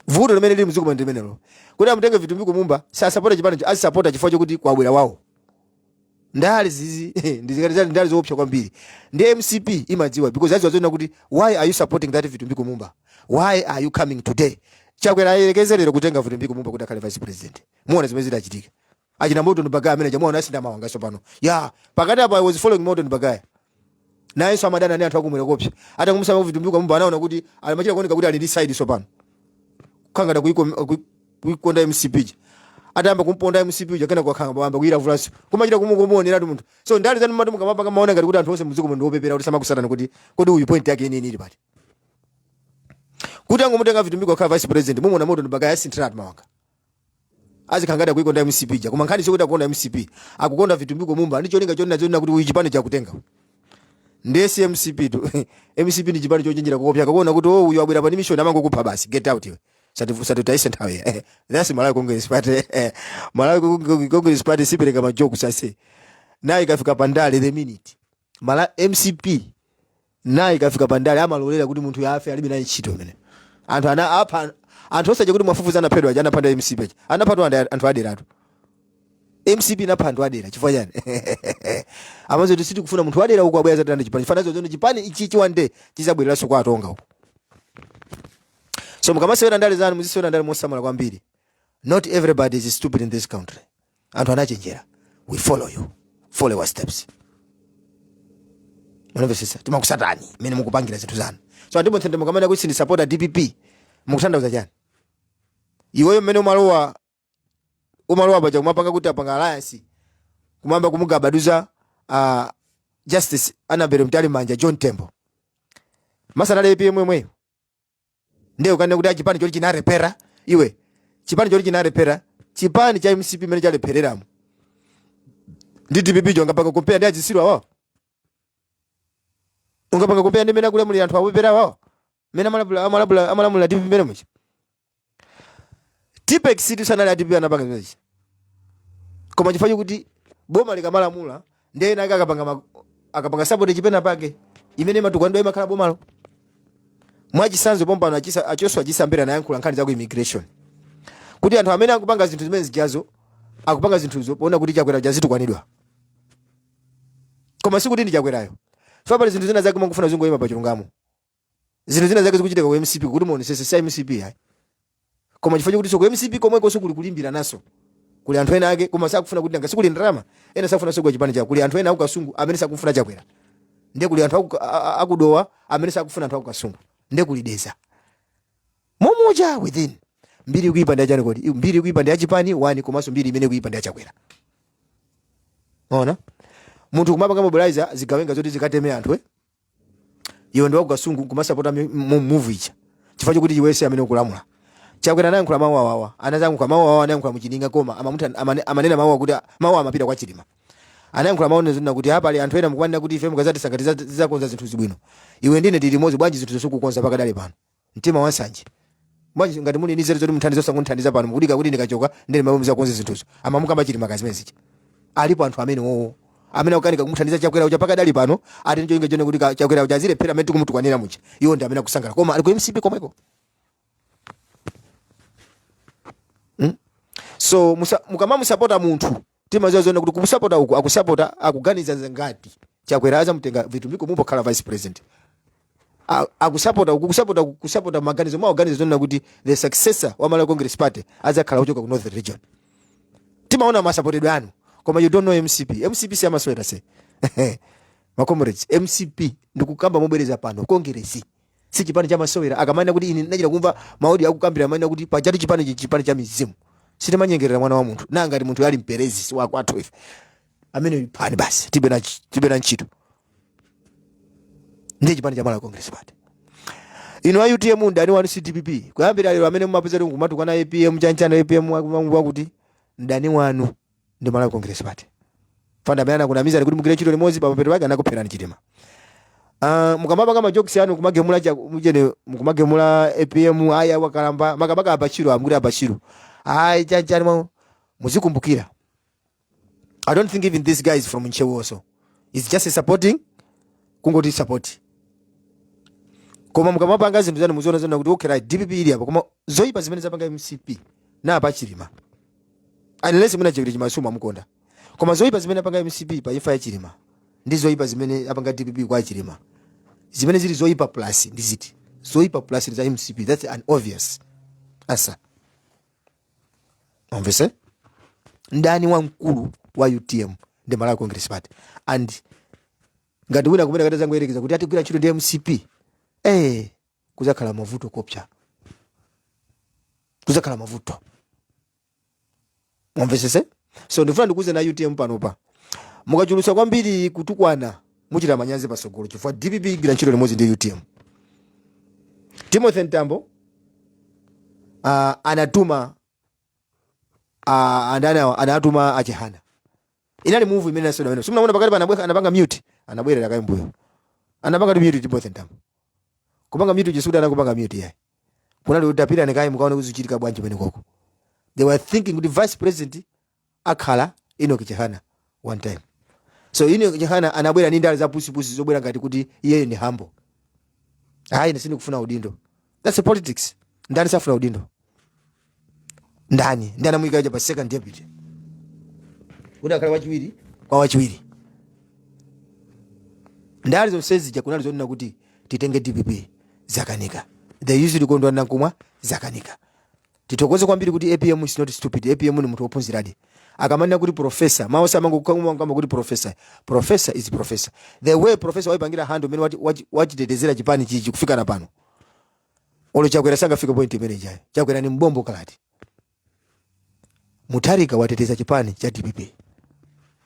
vuto limene lili muziko ndi menelo kuti amutenga Vitumbiko Mumba sa support chipano asi support chifukwa chokuti kwabwera wawo ndali zizi ndizikati zoopsa kwambiri ndi MCP imadziwa because aziwazona kuti why are you supporting that Vitumbiko Mumba, why are you coming today chakwera yerekezelero kutenga Vitumbiko Mumba kuti akhale vice president muone zimene zidachitika achina Morton Bagaya amene jamuona asinda mawanga sopano pakati apa I was following Morton Bagaya naye so amadana ndi anthu akumwera kopsa atakumusa Vitumbiko Mumba anaona kuti alimachira kuoneka kuti ali ndi side sopano kangada kuikonda MCP atamba kumponda MCP uja kana kwakhanga bamba kuira vulaso kumachira kumukomonera ndi munthu so ndali zanu mati mukamapanga maona ngati kuti anthu onse muziko muno opepera kuti samakusatana kuti kodi uyu point yake nini ili pati kuti angomutenga Vitumbiko kha vice president mumona Morton Bagaya sintrat mawanga azikhangada kuikonda MCP ja koma nkhani sikuti akukonda MCP akukonda Vitumbiko Mumba ndicho linga chona kuti uyu chipani chakutenga ndesi MCP to MCP ndi chipani chochenjera kokopya akaona kuti uyu abwera pa mission amangokupha basi get out iwe sati nthawi that's Malawi Congress Party Malawi Congress Party sipereka majoku sase naye ikafika pandale the minute mala MCP nayi kafika pandale amalolera kuti munthu yafe alibe naye ntchito imene anthu apa anthu osaje kuti mwafufuza anaphedwa aja anapanda MCP aja anaphatwa anthu aderatu MCP napha anthu adera chifukwa chani amazo tisiti kufuna munthu adera uko abwera zatanda chipani fanazo zono chipani ichi chiwande chizabwereranso kwa atonga uko. So mukamasewera ndale zanu muzisewera ndale mosamala kwambiri. Not everybody is stupid in this country. Anthu anachenjera. We follow you. Follow our steps. Mwanamvesesa timakusatani mene mukupangira zinthu zanu. So ndipo ntende mukamana kuti ndi supporter DPP mukuthandauza chani. Iweyo mmene umalowa baja kumapanga kuti apanga alliance kumamba kumugabaduza Justice Annabel Mtalimanja John Tembo. Masana APM mweyo. Ndio kane kuti chipani choli chinarepera iwe. Chipani choli chinarepera. Chipani cha MCP mene chale pereramu. Ndi DPP jo ngapanga compare ndi ajisirwa wao. Ungapanga compare ndi mena kule muli anthu awepera wao. Mena amalamula DPP mene mwe. Tipex situ sana la DPP anapanga zimeji. Koma chifanye kuti boma likamalamula ndiye naka akapanga support chipena pake. Imene matukando emakhala bomalo. Mwaji sanzo bomba na achoswa ajisambira na yankula nkhani za ku immigration. Kuti anthu amene akupanga zinthu zimene zijazo akupanga zinthuzo poona kuti chakwera jazitu kwanidwa. Koma sikuti ndi chakwerayo. So pali zinthu zina zake mungufuna zingoyima pa chilungamo. Zinthu zina zake zikuchitika ku MCP kuti muonesese sa MCP hai. Koma chifanye kuti so ku MCP komwe ko sukuli kulimbira naso. Kuli anthu ena ake koma sakufuna kuti nanga sikuli ndrama ena sakufuna sokwa chipani cha kuli anthu ena akukasungu amene sakufuna chakwera. Ndiye kuli anthu akudowa amene sakufuna anthu akukasungu. Ndiye kulideza. Momoja within. Mbiri kuipanda chani kodi. Mbiri kuipanda ya chipani wani komanso mbiri imene kuipanda ya chakwera. Ona? Muntu kumapanga mobilizer zigawenga zoti zikateme anthu iwo ndo akukasungu kumasapota move icha. Chifukwa kuti iwese amene ukulamula. Chakwera naye nkula mawu awawa. Anazangu kwa mawu awawa naye nkula muchininga koma amanena mawu kuti mawu amapita kwa Chilima. Anayankhula mawu nezina kuti hapa ali anthu ena mukwanira kuti ife mukazati sakati zakonza zinthu zibwino. Iwe ndine tili mozi bwanji zinthu zosukukonza pakadali pano. Mtima wansanje. Bwanji ngati muni ndi zoti mthandizo sakunthandiza pano mukudika kuti ndikachoka ndine mawu mzakonza zinthuzo. Amamuka Chilima kazimezi ichi. Alipo anthu amene wowo. Amene akanika kumuthandiza chakwera ucha pakadali pano ati njo inge jone kuti chakwera ucha zile pyramid kumutukwanira mucha. Iwo ndi amene akusangala. Koma ali ku MCP komweko. So mukama musapota munthu tima zozona kuti kumusapota uku akusapota akuganiza ngati chakwera aza mutenga vitu biko mupo kala vice president akusapota kusapota maganizo ma organize zona kuti the successor wa Malawi Congress Party aza kala uchoka ku North Region tima ona masapotedwe anu koma you don't know MCP si amaswera se ma comrades MCP ndikukamba mobereza pano Congress si chipani cha masowera akamanya kuti ini nachira kumva maudi akukambira amanya kuti pajati chipani cha mizimu site manyengerera mwana wa munthu nanga ali munthu yali mperezi wa kwathu ife amene ipani basi tibe na ntchito ndi chipani cha Malawi Congress Party ino wa UTM ndani wa CDPP kuyambira lero amene mumapeza kuti kumatuka na APM chanchana APM wakuti ndani wanu ndi Malawi Congress Party fanda bayana kuna miza kuti mugire ntchito limodzi pa mapeto wake anakupherani chitima mukamaba kama jokes yanu kumagemula cha mujene mukumagemula APM aya wakalamba makabaka abachiro amuri abachiro ai chanchani muzikumbukira I don't think even this guy is from Nchewo also it's just a supporting kungoti support koma mukamapanga zinthu zanu muziona zona kuti okay right DPP ili hapa koma zoipa zimene zapanga MCP na apachirima unless muna chikiri chimasuma mukonda koma zoipa zimene apanga MCP pa ifa ya Chilima ndi zoipa zimene apanga DPP kwa Chilima zimene zili zoipa plus ndi ziti zoipa plus za MCP that's an obvious answer onvese ndani wa mkulu wa UTM ndi Malawi Congress Party and ngati wina kumene kata zangu yerekeza kuti atigwira ntchito ndi MCP kuzakhala mavuto kopcha kuzakhala mavuto onvese so ndifuna ndikuze na UTM panopa mukachulusa kwambiri kutukwana muchita manyazi pasogolo chifukwa DPP igwira ntchito limodzi ndi UTM Timothy Ntambo anatuma anatuma achihana inali move imene nasoda meno simunaona pakati pana anapanga mute anabwerera kaimbuyo anapanga mute Timothy Ntambo kupanga mute Jesuda anakupanga mute yayi kunali utapira nekai mukaona kuzichitika bwanji pene koko they were thinking the vice president akhala Enoch Chihana one time So Nyakana anabwera ndi ndale za pusi zobwera ngati kuti iye ni humble. Hayi nesini kufuna udindo. That's a politics. Ndani safuna udindo. Ndani anamuyika pa second deputy. Kuti akale wachiwiri kwa wachiwiri. Ndali zonse zija kunali zonena kuti titenge DPP zakanika. They usually kondwa nankumwa zakanika. Titokoze kwambiri kuti APM is not stupid. APM ni mtu ophunziradi. Akamanya kuti professor, mawasa mangu kukanguma kuti professor is professor. The way professor waipangira handle mene wachitetezera chipani chichi kufika na pano. Olo chakwera sanga fika point manager. Chakwera ni mbombo kalati. Mutharika wateteza chipani cha DPP.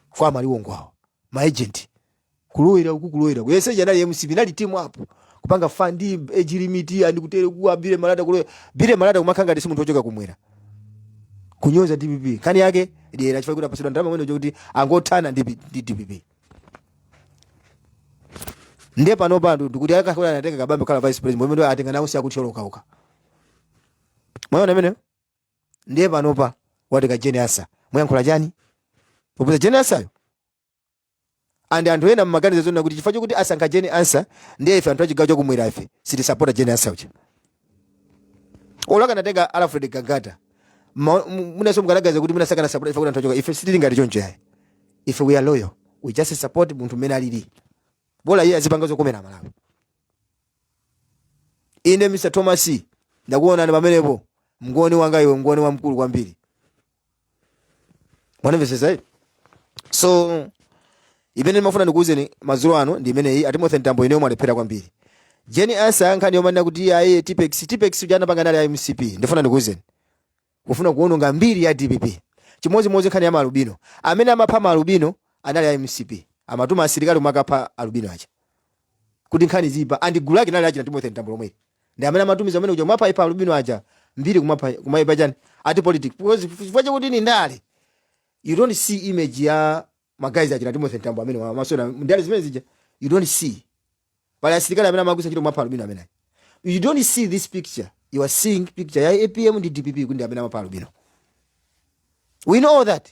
Kwa maliwongo hao. Ma agent. Kuluira. Yese janali MCB nali timu hapo. Kupanga fandi ejirimiti andi kutere kuwa bile malada kumakanga disi muntu ochoka kumwera. Kunyoza DPP. Kani yake ndiye achifai kuti pasidwa ndama mwene kuti angotana DPP. Ndiye pano pandu kuti akakola anatenga kabambe kala vice president mwene atenga nawo siya kuti oloka. Mwana mene? Ndiye pano pa wateka Jeni Asa. Mwankhola jani? Popuza Jeni Asa yo. And anthu ena mmaganizo zona kuti chifukwa kuti asankha Jeni Asa ndiye ife anthu achigawo chokumwera ife siti support Jeni Asa ucha. Olaka natenga Alfred Gangata. Munaso mkanagaza kuti munasakana support ife kuti anthu achoka ife siti ngati choncho yayi. If we are loyal, we just support munthu mmene alili. Bola iye azipangazo komera Malawi. Ine Mr. Thomas ndakuona ndi pamenepo mngoni wanga iwe mngoni wa mkulu kwambiri. Mwanamvesesa. So ibene mafuna ndikuuzeni mazuro ano ndi imene iyi Timothy Ntambo ine omwe alephera kwambiri. Jeni Asa nkhani yomanena kuti aye Tipex ujana pangana ali MCP ndifuna ndikuuzeni. Kufuna kuononga mbiri ya DPP. Chimodzimodzi nkhani ya Malubino. Amene amapha Malubino anali ya MCP. Amatuma asilikali kumakapha Alubino acha. Kuti nkhani zipa andi gulaki nali acha Timothy Ntambo lomwe. Ndi amene amatumiza amene uja kumapha ipa Alubino acha mbiri kumaipa chani ati politics. Chifukwa kuti ni ndale. You don't see image ya magazi acha Timothy Ntambo amene masona ndale zimene zija. You don't see. Pale asilikali amene amagusa chito kumapha Alubino amene. You don't see this picture. You are seeing picture ya APM ndi DPP kundi amene amapha Alubino. We know that.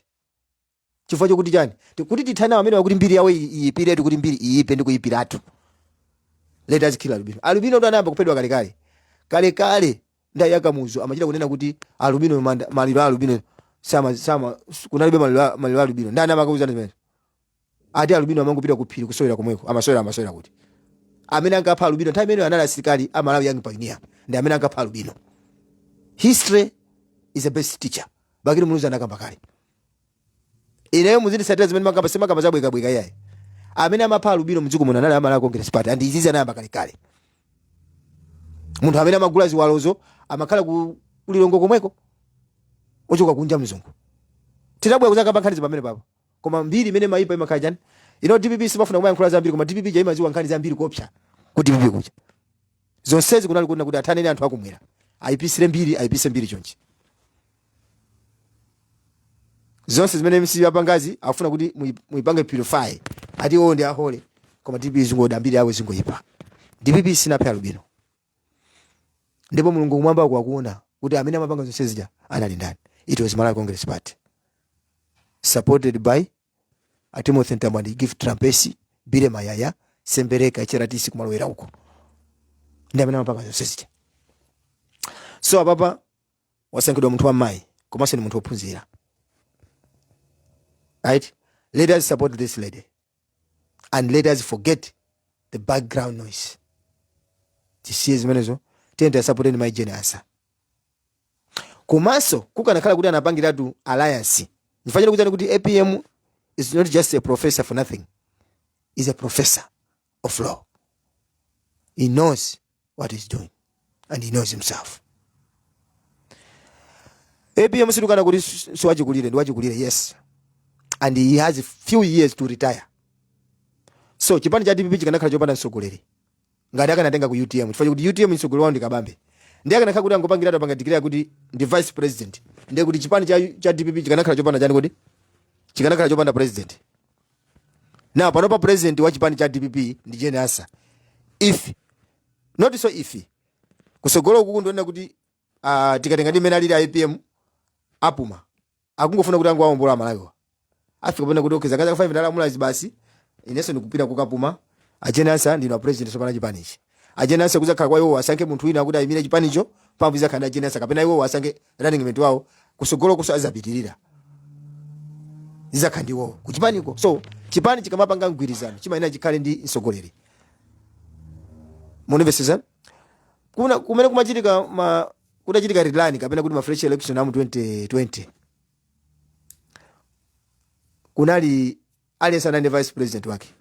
Chifukwa kuti chani? Kuti tithana amene wakuti mbiri yawe iyipire kuti mbiri iyipe ndi kuyipiratu. Let us kill Alubino. Alubino ndo anayamba kupedwa kale ndayaka muzo amachita kunena kuti Alubino maliro Alubino sama kunalibe maliro Alubino. Ndani amakuuza ndimene. Ati Alubino amangopita kuphiri kusowera komweko amasowera kuti. Amene angapha Alubino nthawi imene anali asilikali amalawi young pioneer. Ndi amene angapha Alubino. History is the best teacher. Bakiri munuza nakamba kale. Ine muzindi satira zimene makamba sema kamba zabweka yayi. Amene amapha Alubino mdziko muno anali amala Congress Party and izizi anayamba kale. Munthu amene amagula ziwalozo amakhala kulilongo komweko. Ochoka kunja mzungu. Tinabwera kuzakamba nkhani zipamene papo. Koma mbiri imene maipa imakhala chani. DPP simafuna kuyankhula zambiri koma DPP jaimaziwa nkhani zambiri kopsa. Kuti DPP kucha. Zonsezi kunali kunena kuti athane anthu akumwera. Ayipisire mbiri chonchi. Zonse zimene MCP yapangazi afuna kuti muipange purify. Ati ndi ahole koma DPP zingoda mbiri yawe zingoyipa. DPP sinapha Alubino. Ndipo Mulungu kumwamba kwakuona kuti amene amapanga zonse zija anali ndani. It was Malawi Congress Party. Supported by Timothy Ntambo and Gift Trumpesi, Bile Mayaya, Sembereka Icheratisi kumalowera uko. Ndi amene amapanga zonse zija. So ababa wasankhidwa munthu wa mai komanso ni munthu wophunzira. Right? Let us support this lady. And let us forget the background noise. Tisiye zimenezo. Tenda support ni Jeni Asa. Komanso kukanakhala kuti anapangiratu alliance. Nifanyira kuti kuti APM is not just a professor for nothing. He's a professor of law. He knows what he's doing. And he knows himself. APM sidukana kuti siwachikulire, yes. And he has a few years to retire. So chipani cha DPP chikanakhala chopanda mtsogoleri. Ngati akanatenga ku UTM. Chifukwa kuti UTM mtsogoleri wawo ndi Kabambe. Ndiye akanakhala kuti angopangira panga declare kuti ndi vice president. Ndiye kuti chipani cha DPP chikanakhala chopanda chani kuti? Chikanakhala chopanda president. Now panopa president wa chipani cha DPP ndi Jeni Asa. If not so if kusogolo kuku ndonena kuti tikatenga ndi mena lili APM apuma. Akungofuna kuti angowombola Malawi. Afika pona kuti okay zakaza 5 ndala mulazi basi ineso ndikupita kukapuma ajenasa ndino president sopana chipanichi ajenasa kuzakhala kwa iwo asankhe munthu wina kuti ayimire chipanicho pamvu zakhanda ajenasa kapena iwo asankhe running mate wawo kusogolo kuso azapitirira zizakhandiwo kuchipaniko. So chipani chikamapanga mgwirizano chimayenera chikhale ndi mtsogoleri. Munimvesesa kumene kumachitika kudachitika redline kapena kuti ma fresh election amu 2020 kunali aliyense anali vice president wake.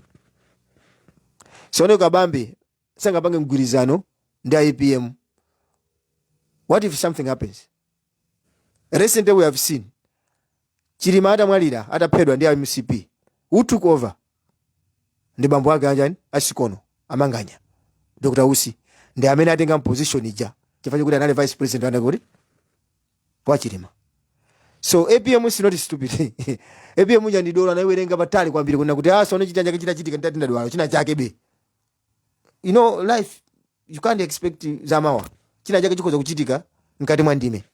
Sono kabambe sangapange mgwirizano ndi IPM. What if something happens? Recently we have seen Chilima atamwalira ataphedwa ndi MCP. Who took over? Ndi bambo wake anjani Asikono Amanganya. Dr. Usi ndi amene atenga position ija chifukwa kuti anali vice president anakuri kwa Chilima. So APM is not stupid. APM ndi dola na iwerenga patali kwambiri kuna kuti sono chitanja chichitika ndati ndadwala china chake be. You know life you can't expect zamawa. China chake chikoza kuchitika mkati mwa ndime.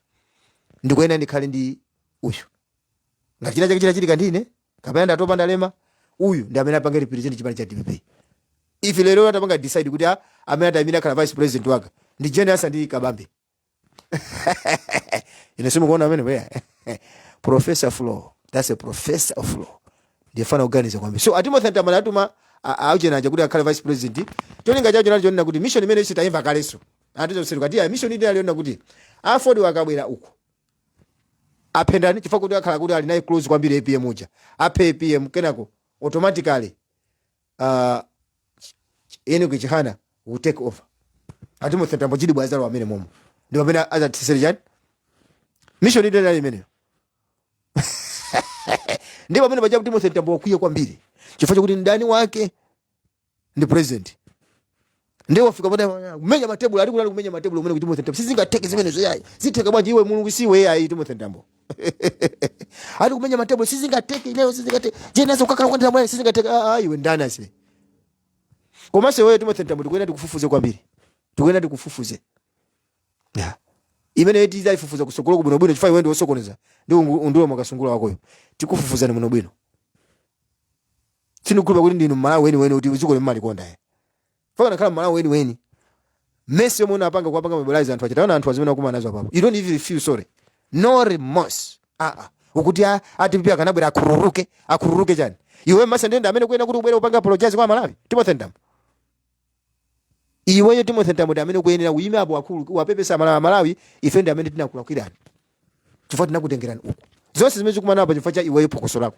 Ndikuena ndikhale ndi uyu. Ngati china chake chichitika ndine kapena ndatopa ndalema uyu ndi amene apanga represent chipani cha DPP. If lero atapanga decide kuti amene atayimira khala vice president wake ndi Genius ndi Kabambe. Inasema kuona amene baya. Professor Flow. That's a professor of law. Ndiye fana organize kwambiri. So Timothy Ntambala atuma auje naje kuti akhala vice president. Cholinga chacho nacho nina kuti mission imene sitayimva kaleso. Atizo seri kuti mission ide aliona kuti Ford wakabwera uko. Apendani chifukwa kuti akhala kuti ali naye close kwambiri APM uja. Aphe APM kenako automatically eno kichihana will take over. Timothy Ntambala chidi bwazalo amene momo. Ndio amene azatiseri jani. Mission ide ali imene. Ndipo amene bajabu Timothy Ntambala kuye kwambiri. Chifukwa kuti ndani wake ndi president. Ndio wafika bwana kumenya matebula ali kulala kumenya matebula umene kuti Timothy Ntambala sizingateke zimene zo yayi. Ziteka bwanji iwe mulungu siwe yayi Timothy Ntambala. Ali kumenya matebula sizingateke leo sizingateke. Je nazo kakala kwenda mwana sizingateke iwe ndani ase. Komase wewe Timothy Ntambala tukwenda tukufufuze kwambiri. Tukwenda tukufufuze. Yeah. Imene eti za ifufuza kusokolo ku bwino chifai wende osokoneza ndio makasungula wakoyo tikufufuzana muno bwino sinu kuba kuti ndinu mala weni uti uziko le mali konda faka nakhala mala weni mesi yomwe unapanga kuwapanga mobilize anthu achitaona anthu azimene akuma nazo apapo you don't even feel sorry no remorse ukuti ati pia kanabwera akururuke chani iwe masendenda amene kwenda kuti ubwere upanga apologize kwa Malawi Timothy Ntambala iweyo Timothy Ntambala amene kuyenera uyime apo akulu wapepesa Malawi ife ndi amene tinakulakwirana chifukwa tinakutengerani uko zonse zimene zikumana apa chifukwa cha iweyo phokoso lako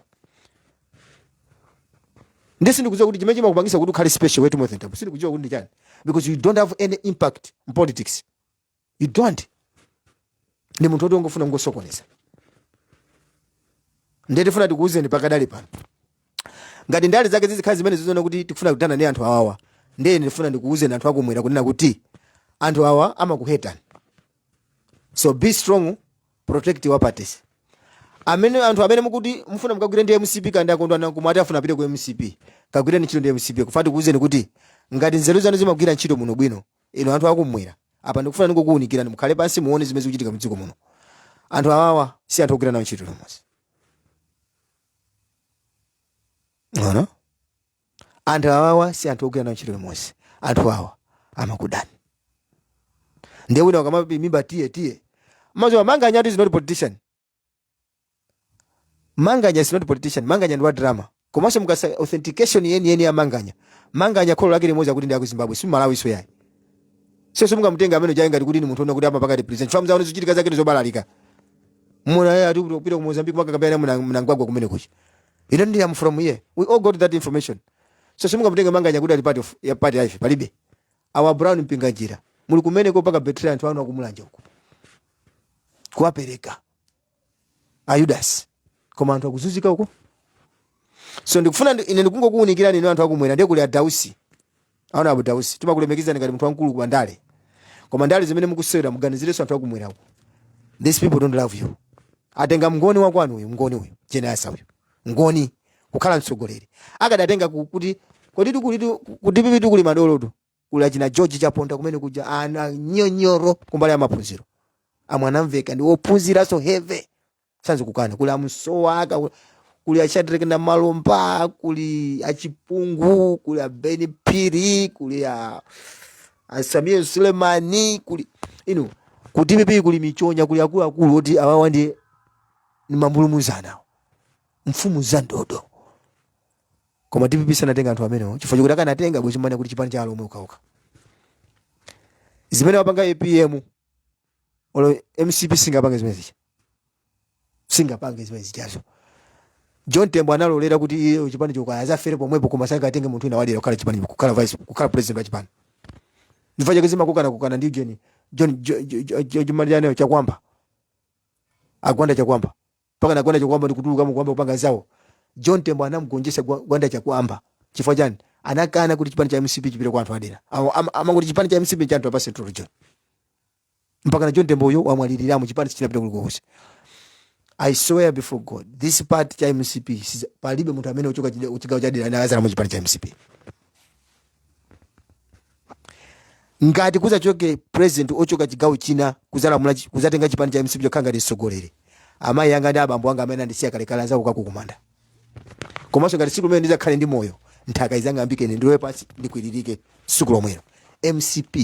ndisi ndikudziwa kuti chimene chimakupangisa kuti ukhale special we Timothy Ntambala sindikudziwa kuti ndi chani because you don't have any impact in politics you don't ndi munthu oti ungofuna ngosokoneza ndete funa tikuuzeni pakadali pano ngati ndali zake zizikhazi zimene zizona kuti tikufuna kutana ndi anthu awawa ndiye ndifuna ndikuuzeni anthu akumwera kunena kuti anthu awa amakuhetani. So be strong, protect your parties. Anthu amene mukuti mufuna mukagwire ndi MCP kandi akondwa na kumati afuna apite ku MCP. Kagwire ntchito ndi MCP kufati kuuzeni kuti ngati nzeru zanu zimagwira ntchito muno bwino ino anthu akumwera apa ndikufuna ndikukuunikira mukhale pansi muone zimene zikuchitika mdziko muno. Anthu awawa si anthu ogwira nawo ntchito lomwe. Ono? Anthu awawa si anthu ogwira nawo ntchito lomwe. Anthu awa amakudani. Ndiye wina wakamapi mimba tie. Mazo Manganya is not a politician. Manganya is not a politician. Manganya ndi wa drama. Komanso mukasa authentication yeni ya Manganya. Manganya kholo lake limoza kuti ndi aku Zimbabwe. Si Malawi so yayi. So mungamutenga amene jayi ngati kuti ndi munthu ono kuti amapaka represent. Famu zawo zichitika zake zobalalika. Muna yeye ati kupita ku Mozambique mwakakambira mnangwagwa kumene kuchi. You don't need from here. We all got that information. So mungamutenga Manganya kuti ali part ya ife palibe. Our Brown mpinga njira. Muli kumene ko paka betray anthu anu akumulanja uko. Kuwapereka. Ayudas. Koma anthu akuzunzika uko. So ndikufuna ine ndikungokuunikira nino anthu akumwera ndiye kuli Adausi. Aona Abu Dausi. Timakulemekeza ngati munthu wankulu kwa ndale. Koma ndale zimene mukusera muganizireso anthu akumwera uko. These people don't love you. Atenga mngoni wa kwanu uyu, mngoni uyu. Jenasa uyu. Mngoni kukhala mtsogoleri. Akadatenga kuti kuti kuli madolo tu. Kula jina George Chaponda kumene kuja ana nyonyoro kumbali ya maphunziro. Amwana mveka ndi ophunzira so heve. Sanzo kukana kula msowa aka kuli Shadrack na Malomba, kuli Achipungu, kuli Beni Piri, kuli Samia Sulemani, kuli ku DPP kuli Michonya, kuli akulu oti awawa ndi ni mambulumuzana mfumu za ndodo. Koma DPP sanatenga anthu amenewo chifukwa chikuti akanatenga bwezi mmene kuti chipani cha alomwe ukauka. Zimene wapanga APM olo MCP singapanga zimene zichazo. John Tembo analolera kuti iye chipani chokaza fere pomwepo koma sangatenge munthu ina wadira kukhala chipani kukhala vice kukhala president wa chipani. Ndifaje kuzima kukana ndi John Mariano chakwamba. Agwanda chakwamba. Paka na gwanda chakwamba ndikutuluka mu kwamba kupanga zawo. John Tembo anamugonjesa gwanda chakwamba. Chifukwa chani? Anakana kuti chipani cha MCP chipire kwa anthu adera. Amangoti chipani cha MCP cha anthu apa Central Region. Mpaka na John Tembo yo wamwalirira mu chipani chinapita kuliko hose. I swear before God, this party cha MCP palibe munthu amene uchigawo cha dera anazala mu chipani cha MCP. Ngati kuza choke president ochoka chigawo china kuzala mulachi kuzatenga chipani cha MCP chokanga lisogolere. Amayi yanga ndi abambo anga amene andisiya kalekala nza kukakukumanda. Komanso ngati siku limene ndizakhale ndi moyo nthaka izanga ambike ndiwe pasi ndikwiririke siku lomwelo. MCP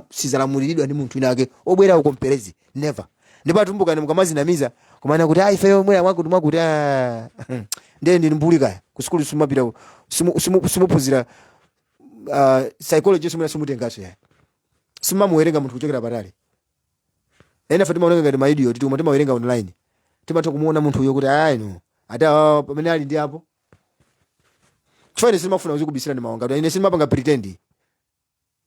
sizalamuliridwa ndi munthu ina ake obwera ukomperezi never. Ndipo atumbuka ni mukazinamiza komana kuti ife omwera mwakuti ndiye ndi mbulika ku skulu sumapita sumupuzira psychology sumuna sumutengaso ya. Simamuwerenga munthu kuchokera patali. Ena Fatima onanga ngati maidio titi umatima werenga online. Timatha kumuona munthu uyo kuti no. Ata pamene ali ndi apo. Chifukwa simafuna uzikubisira ndi mawanga. Ine simapanga pretend.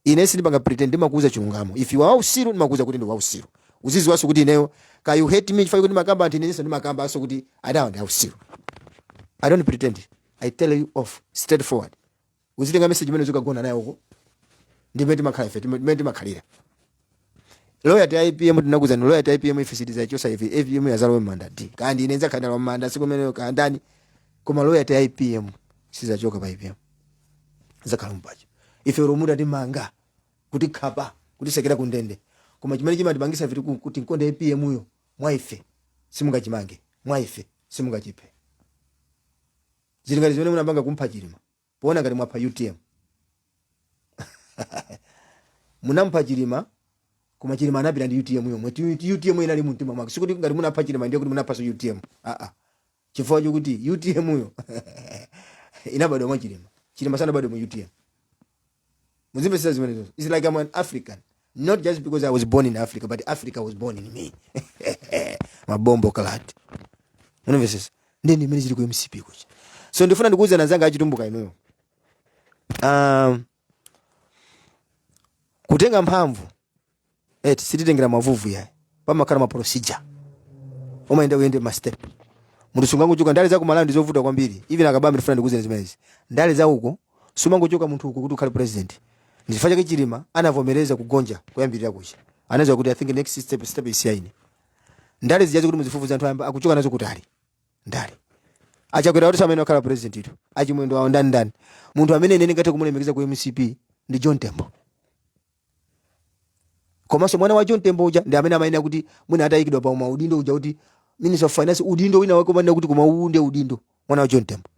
Ine sindipanga pretend makuza chilungamo. If you are usiru makuza kuti ndi wa usiru. Uzizi waso kuti ineyo ka you hate me chifukwa kuti makamba antinenso ndi makamba aso kuti adawa ndi usiru. I don't pretend. I tell you off straightforward. Uzitenga message mene zokagona naye uko. Ndimeti makhala ife, ndimeti makhalira. Lawyer ta IPM tinakuza ni lawyer ta IPM ifisiti za chosa hivi IPM yazalo mandati. Kandi inenza kandala manda siku mene kandani. Koma lawyer ta IPM siza choka pa IPM. Zakhala mpacho. Ife urumuda ndi manga kuti khapa kuti sekera kundende. Koma chimene chimatibangisa vitu kuti nkonde IPM uyo mwaife simungachimange. Mwaife simungachipe. Zilingati zimene munapanga kumpha chilima. Poona ngati mwapha UTM. Munampa chilima kuma chilima anapita ndi UTM yo. UTM inali mumtima mwake. Sikuti ngati munapha chilima ndiye kuti munapha so UTM. Chifukwa chokuti UTM yo inabadwa mwa chilima. Chilima sana bado mu UTM. Muzimbe sasa zimene zo. It's like I'm an African. Not just because I was born in Africa, but Africa was born in me. Mabombo kalati. Unamve sasa. Ndeni mimi zili ku MCP kucha. So ndifuna ndikuuza nazanga achitumbuka inoyo. Kutenga mphamvu sititengera mavuvu ya pamakhala ma procedure omaenda uyende ma step mutusungangu choka ndale zako malandi zovuta kwambiri even akabambi ndifuna ndikuuza zimezi ndale za huko sumango choka munthu huko kuti ukhale president ndifanya kichilima anavomereza kugonja kuyambirira kuchi anaweza kuti I think next step is yaine ndale zijazi kuti muzifufu za anthu akuchoka nazo kutali ndale achakwera kuti samene wakhala president ito achimwendo wa ndani munthu amene nene ngati kumulemekeza ku MCP ndi John Tembo. Komanso mwana wa John Tembo uja ndi amene amaina kuti mwina atayikidwa pa maudindo uja kuti Minister of Finance udindo wina wake kumanda kuti kumaunde udindo mwana wa John Tembo.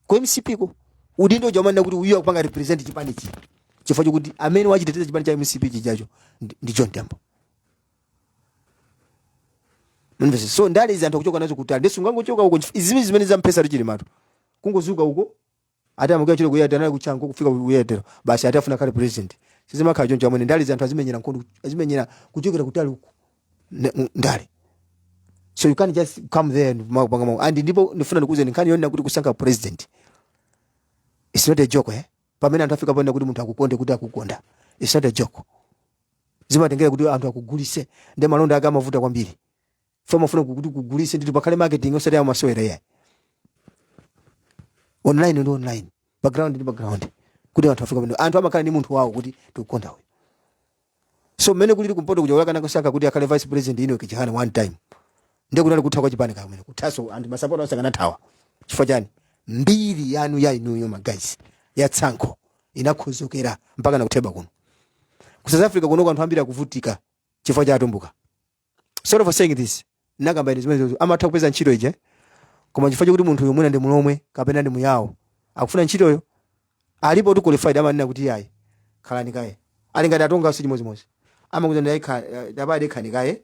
Ku MCP ko udindo uja umanda kuti uyo akupanga represent chipani chi. Chifukwa chokuti amene wachiteteza chipani cha MCP chijacho ndi John Tembo. Mnvese so ndale izi anthu kuchoka nazo kutali ndesungango choka uko izimi zimene zampesa tuchili matu. Kungozuka uko ati amukira chiro kuyata naye kuchango kufika kuyetero basi atafuna kale president. Sizima kha jonjo amene ndali zanthu azimenyera nkondo azimenyera kuchokera kutali huko ndali. So you can't just come there and ndipo ndifuna ndikuze nkani yona kuti kusankha president. It's not a joke pamene anthu afika pano kuti munthu akukonde kuti akukonda. It's not a joke. Zimatengera kuti anthu akugulise ndi malonda akamavuta kwambiri. Foma funa kuti kugulise ndi pakale marketing osati ya maswera ya. Online and online. Background. Kuti anthu afika pano anthu amakhala ndi munthu wawo kuti tukonda we. So mene kulili kumpoto kuja kana kusaka kuti akale vice president ino kichihana one time. Ndiye kunali kutha kwa chipani kamene. Kuthaso anthu masapota osakana thawa. Chifukwa chani? Mbiri yanu ya inuyo guys. Ya tsanko inakhozokera mpaka na kutheba kuno. Ku South Africa kuno anthu ambiri akuvutika chifukwa cha atumbuka. Sorry for saying this. Nakamba ndi zimene amatha kupeza ntchito ije. koma chifukwa chokuti munthu mwina ndi mulomwe kapena ndi muyawo akufuna ntchitoyo alipo tu qualified amanena kuti yayi khalani kaye ali ngati atonga su chimodzimodzi amakuza ndapade khani kaye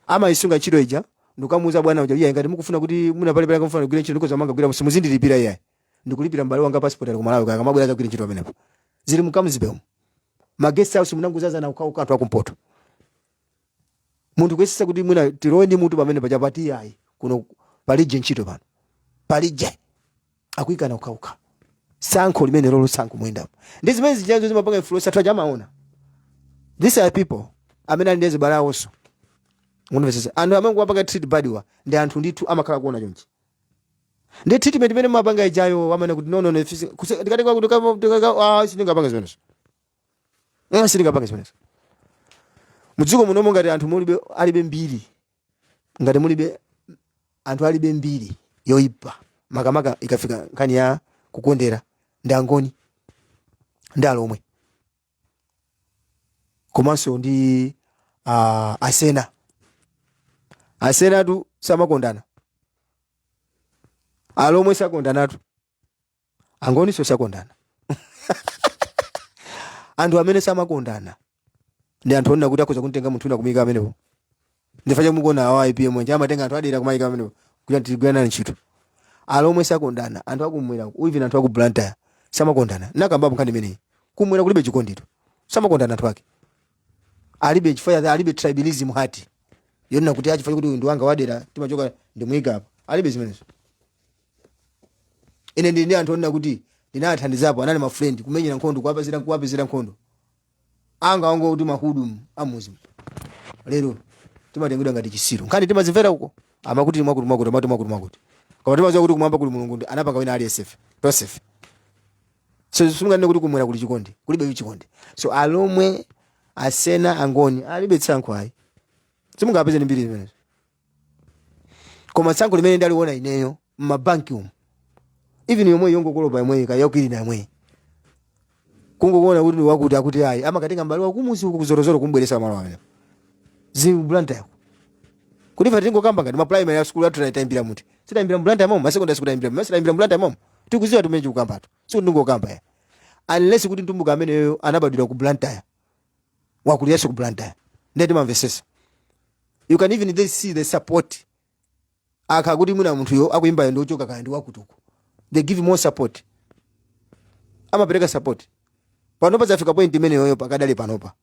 amayisunga ntchito ija ndikamuuza bwana uja iye ngati mukufuna kuti muna pale pale kumfuna kugwira ntchito ndikoza manga gwira muzindilipira iye ndikulipira mbale wanga passport ali ku Malawi kaya kamabwera kugwira ntchito pamenepo zili mukamuzibemo ma guest house munanguzaza na ukau kanthu akumpoto munthu kwesisa kuti mwina tirowe ndi mutu pamene pachapati yayi kuno palije ntchito pano palije akuikana ukauka sankho limene lolo sankho muyendapo ndi zimene zijazo zimapanga influence athu achamaona these are people amene ali ndezi balawonso munamvesesa anthu amene kuwapanga treat badiwa ndi anthu ndithu amakhala kuona chonchi ndi treatment imene mapanga ijayo amene kuti no ndikati kwa kuti sindingapanga zimenezo sindingapanga zimenezo mudziko munomo ngati anthu mulibe alibe mbiri ngati mulibe anthu alibe mbiri yoipa makamaka ikafika nkhani ya kukondera ndi angoni ndi alomwe komanso ndi asena tu samakondana alomwe sakondanatu angoni so sakondana anthu amene samakondana ndi anthu onena kuti akhoza kuntenga munthu nakumika amenepo ndifacha mukona awa IPM mwenje amatenga anthu adira kumayika amenepo kuti tigwena ntchito alomwe sakondana anthu akumwera even anthu aku Blantyre samakondana nakambapo nkhani imeneyi kumwera kulibe chikondito samakondana anthu ake alibe chifaya alibe tribalism hati yona kuti achifanya kuti ndi wanga wadera timachoka ndimuyika apa alibe zimenezo ine ndi anthu onena kuti ndinathandizapo anali ma friend kumenyera nkhondo kuwapezera nkhondo anga wango kuti mahudu amuzi lero timatengedwa ngati chisiro nkhani timazimvera uko amakuti mwakuti kama timaziwa kuti kumwamba kuli mulungu anapanga wina ali SF Joseph so sungane kuti kumwera kuli chikondi kulibe chikondi so alomwe asena angoni alibe tsankho ayi simungapeze mbiri zimenezo koma tsankho limene ndaliona ineyo mmabanki even yomwe yongo kolopa yomwe yakuyili na yomwe kungokuona kuti wakuti akuti ayi amakatenga mbali wa kumuzi uku kuzorozoro kumbweresa malo amene zi Blantyre kuti fa tingokamba ngati ma primary school athu tayimbira muti sitayimbira Blantyre mom ma secondary school tayimbira mama sitayimbira Blantyre mom tikuziwa tumenje kukamba tu sikuti ndingokamba ya unless kuti ntumbuka amene yoyo anabadwira ku Blantyre wakuli yesu ku Blantyre ndeti mamvesesa you can even see the support akakuti muna munthu yo akuyimba ndo choka kaya ndi wakutuko they give more support amapereka support panopa zafika point imene yoyo pakadali panopa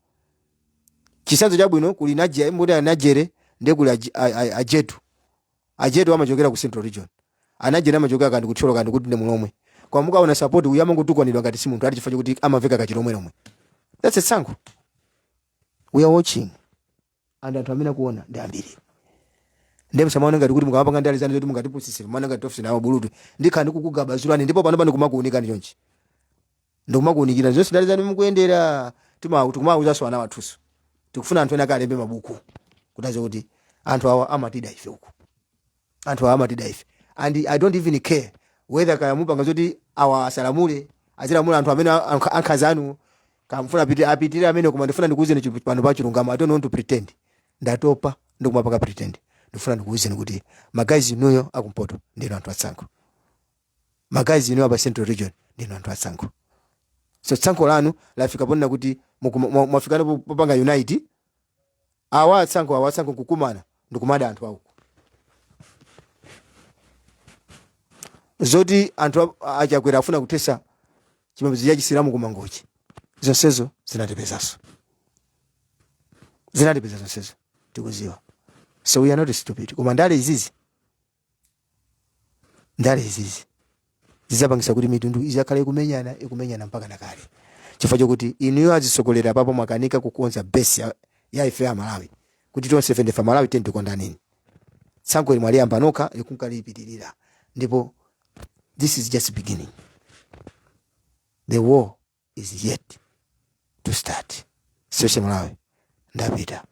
chisanzo chabwino kuli Nigeria mbodi ya Nigeria ndi kuli ajetu amachokera ku Central Region Nigeria amachokera kandi kutcholo kandi kuti ndi mulomwe kwa muka una support uyama kutukwanidwa ngati si munthu ali chifukwa kuti amaveka kachilomwe that's a sango we are watching and anthu amene kuona ndi ambiri ndem samaona ngati kuti mukapanga ndali zanu zoti mungatipusisira mana ngati ofisi nawo bulutu ndikhandi kukugaba zulani ndipo pano kumakuunika ndi chonchi ndokumakuunikira zonse ndali zanu mukuyendera tikumauza so ana wathuso tikufuna anthu ena akalembe mabuku kutaze kuti anthu awa amatida ife uku anthu awa amatida ife and I don't even care whether kaya mupanga zoti awa asalamule azilamula anthu amene ankhazanu kamfuna apitire amene koma ndifuna ndikuuzeni pano pa chilungamo I don't want to pretend ndatopa ndikumapaka pretend ndifuna ndikuuzeni kuti magazi inuyo akumpoto ndino anthu atsankho magazi inuyo apa Central Region ndino anthu atsankho so tsankho lanu lafika pona kuti mwafikana popanga unite awa atsankho kukumana ndikumada anthu awo zoti anthu achakwera afuna kutesa chimabzi ya chisilamu kumangochi zonsezo zinatipezaso zonsezo tikuziwa so we are not stupid koma ndale izizi zizapangisa kuti mitundu izakhale ikumenyana mpaka nakale chifukwa chokuti inuyo azisogolera papo makanika kukonza base ya ife ya Malawi kuti tonse fefe Malawi tende kondanini tsankho limwe yamba noka ikunkalipitirira ndipo this is just beginning the war is yet to start. Sosha Malawi ndapita.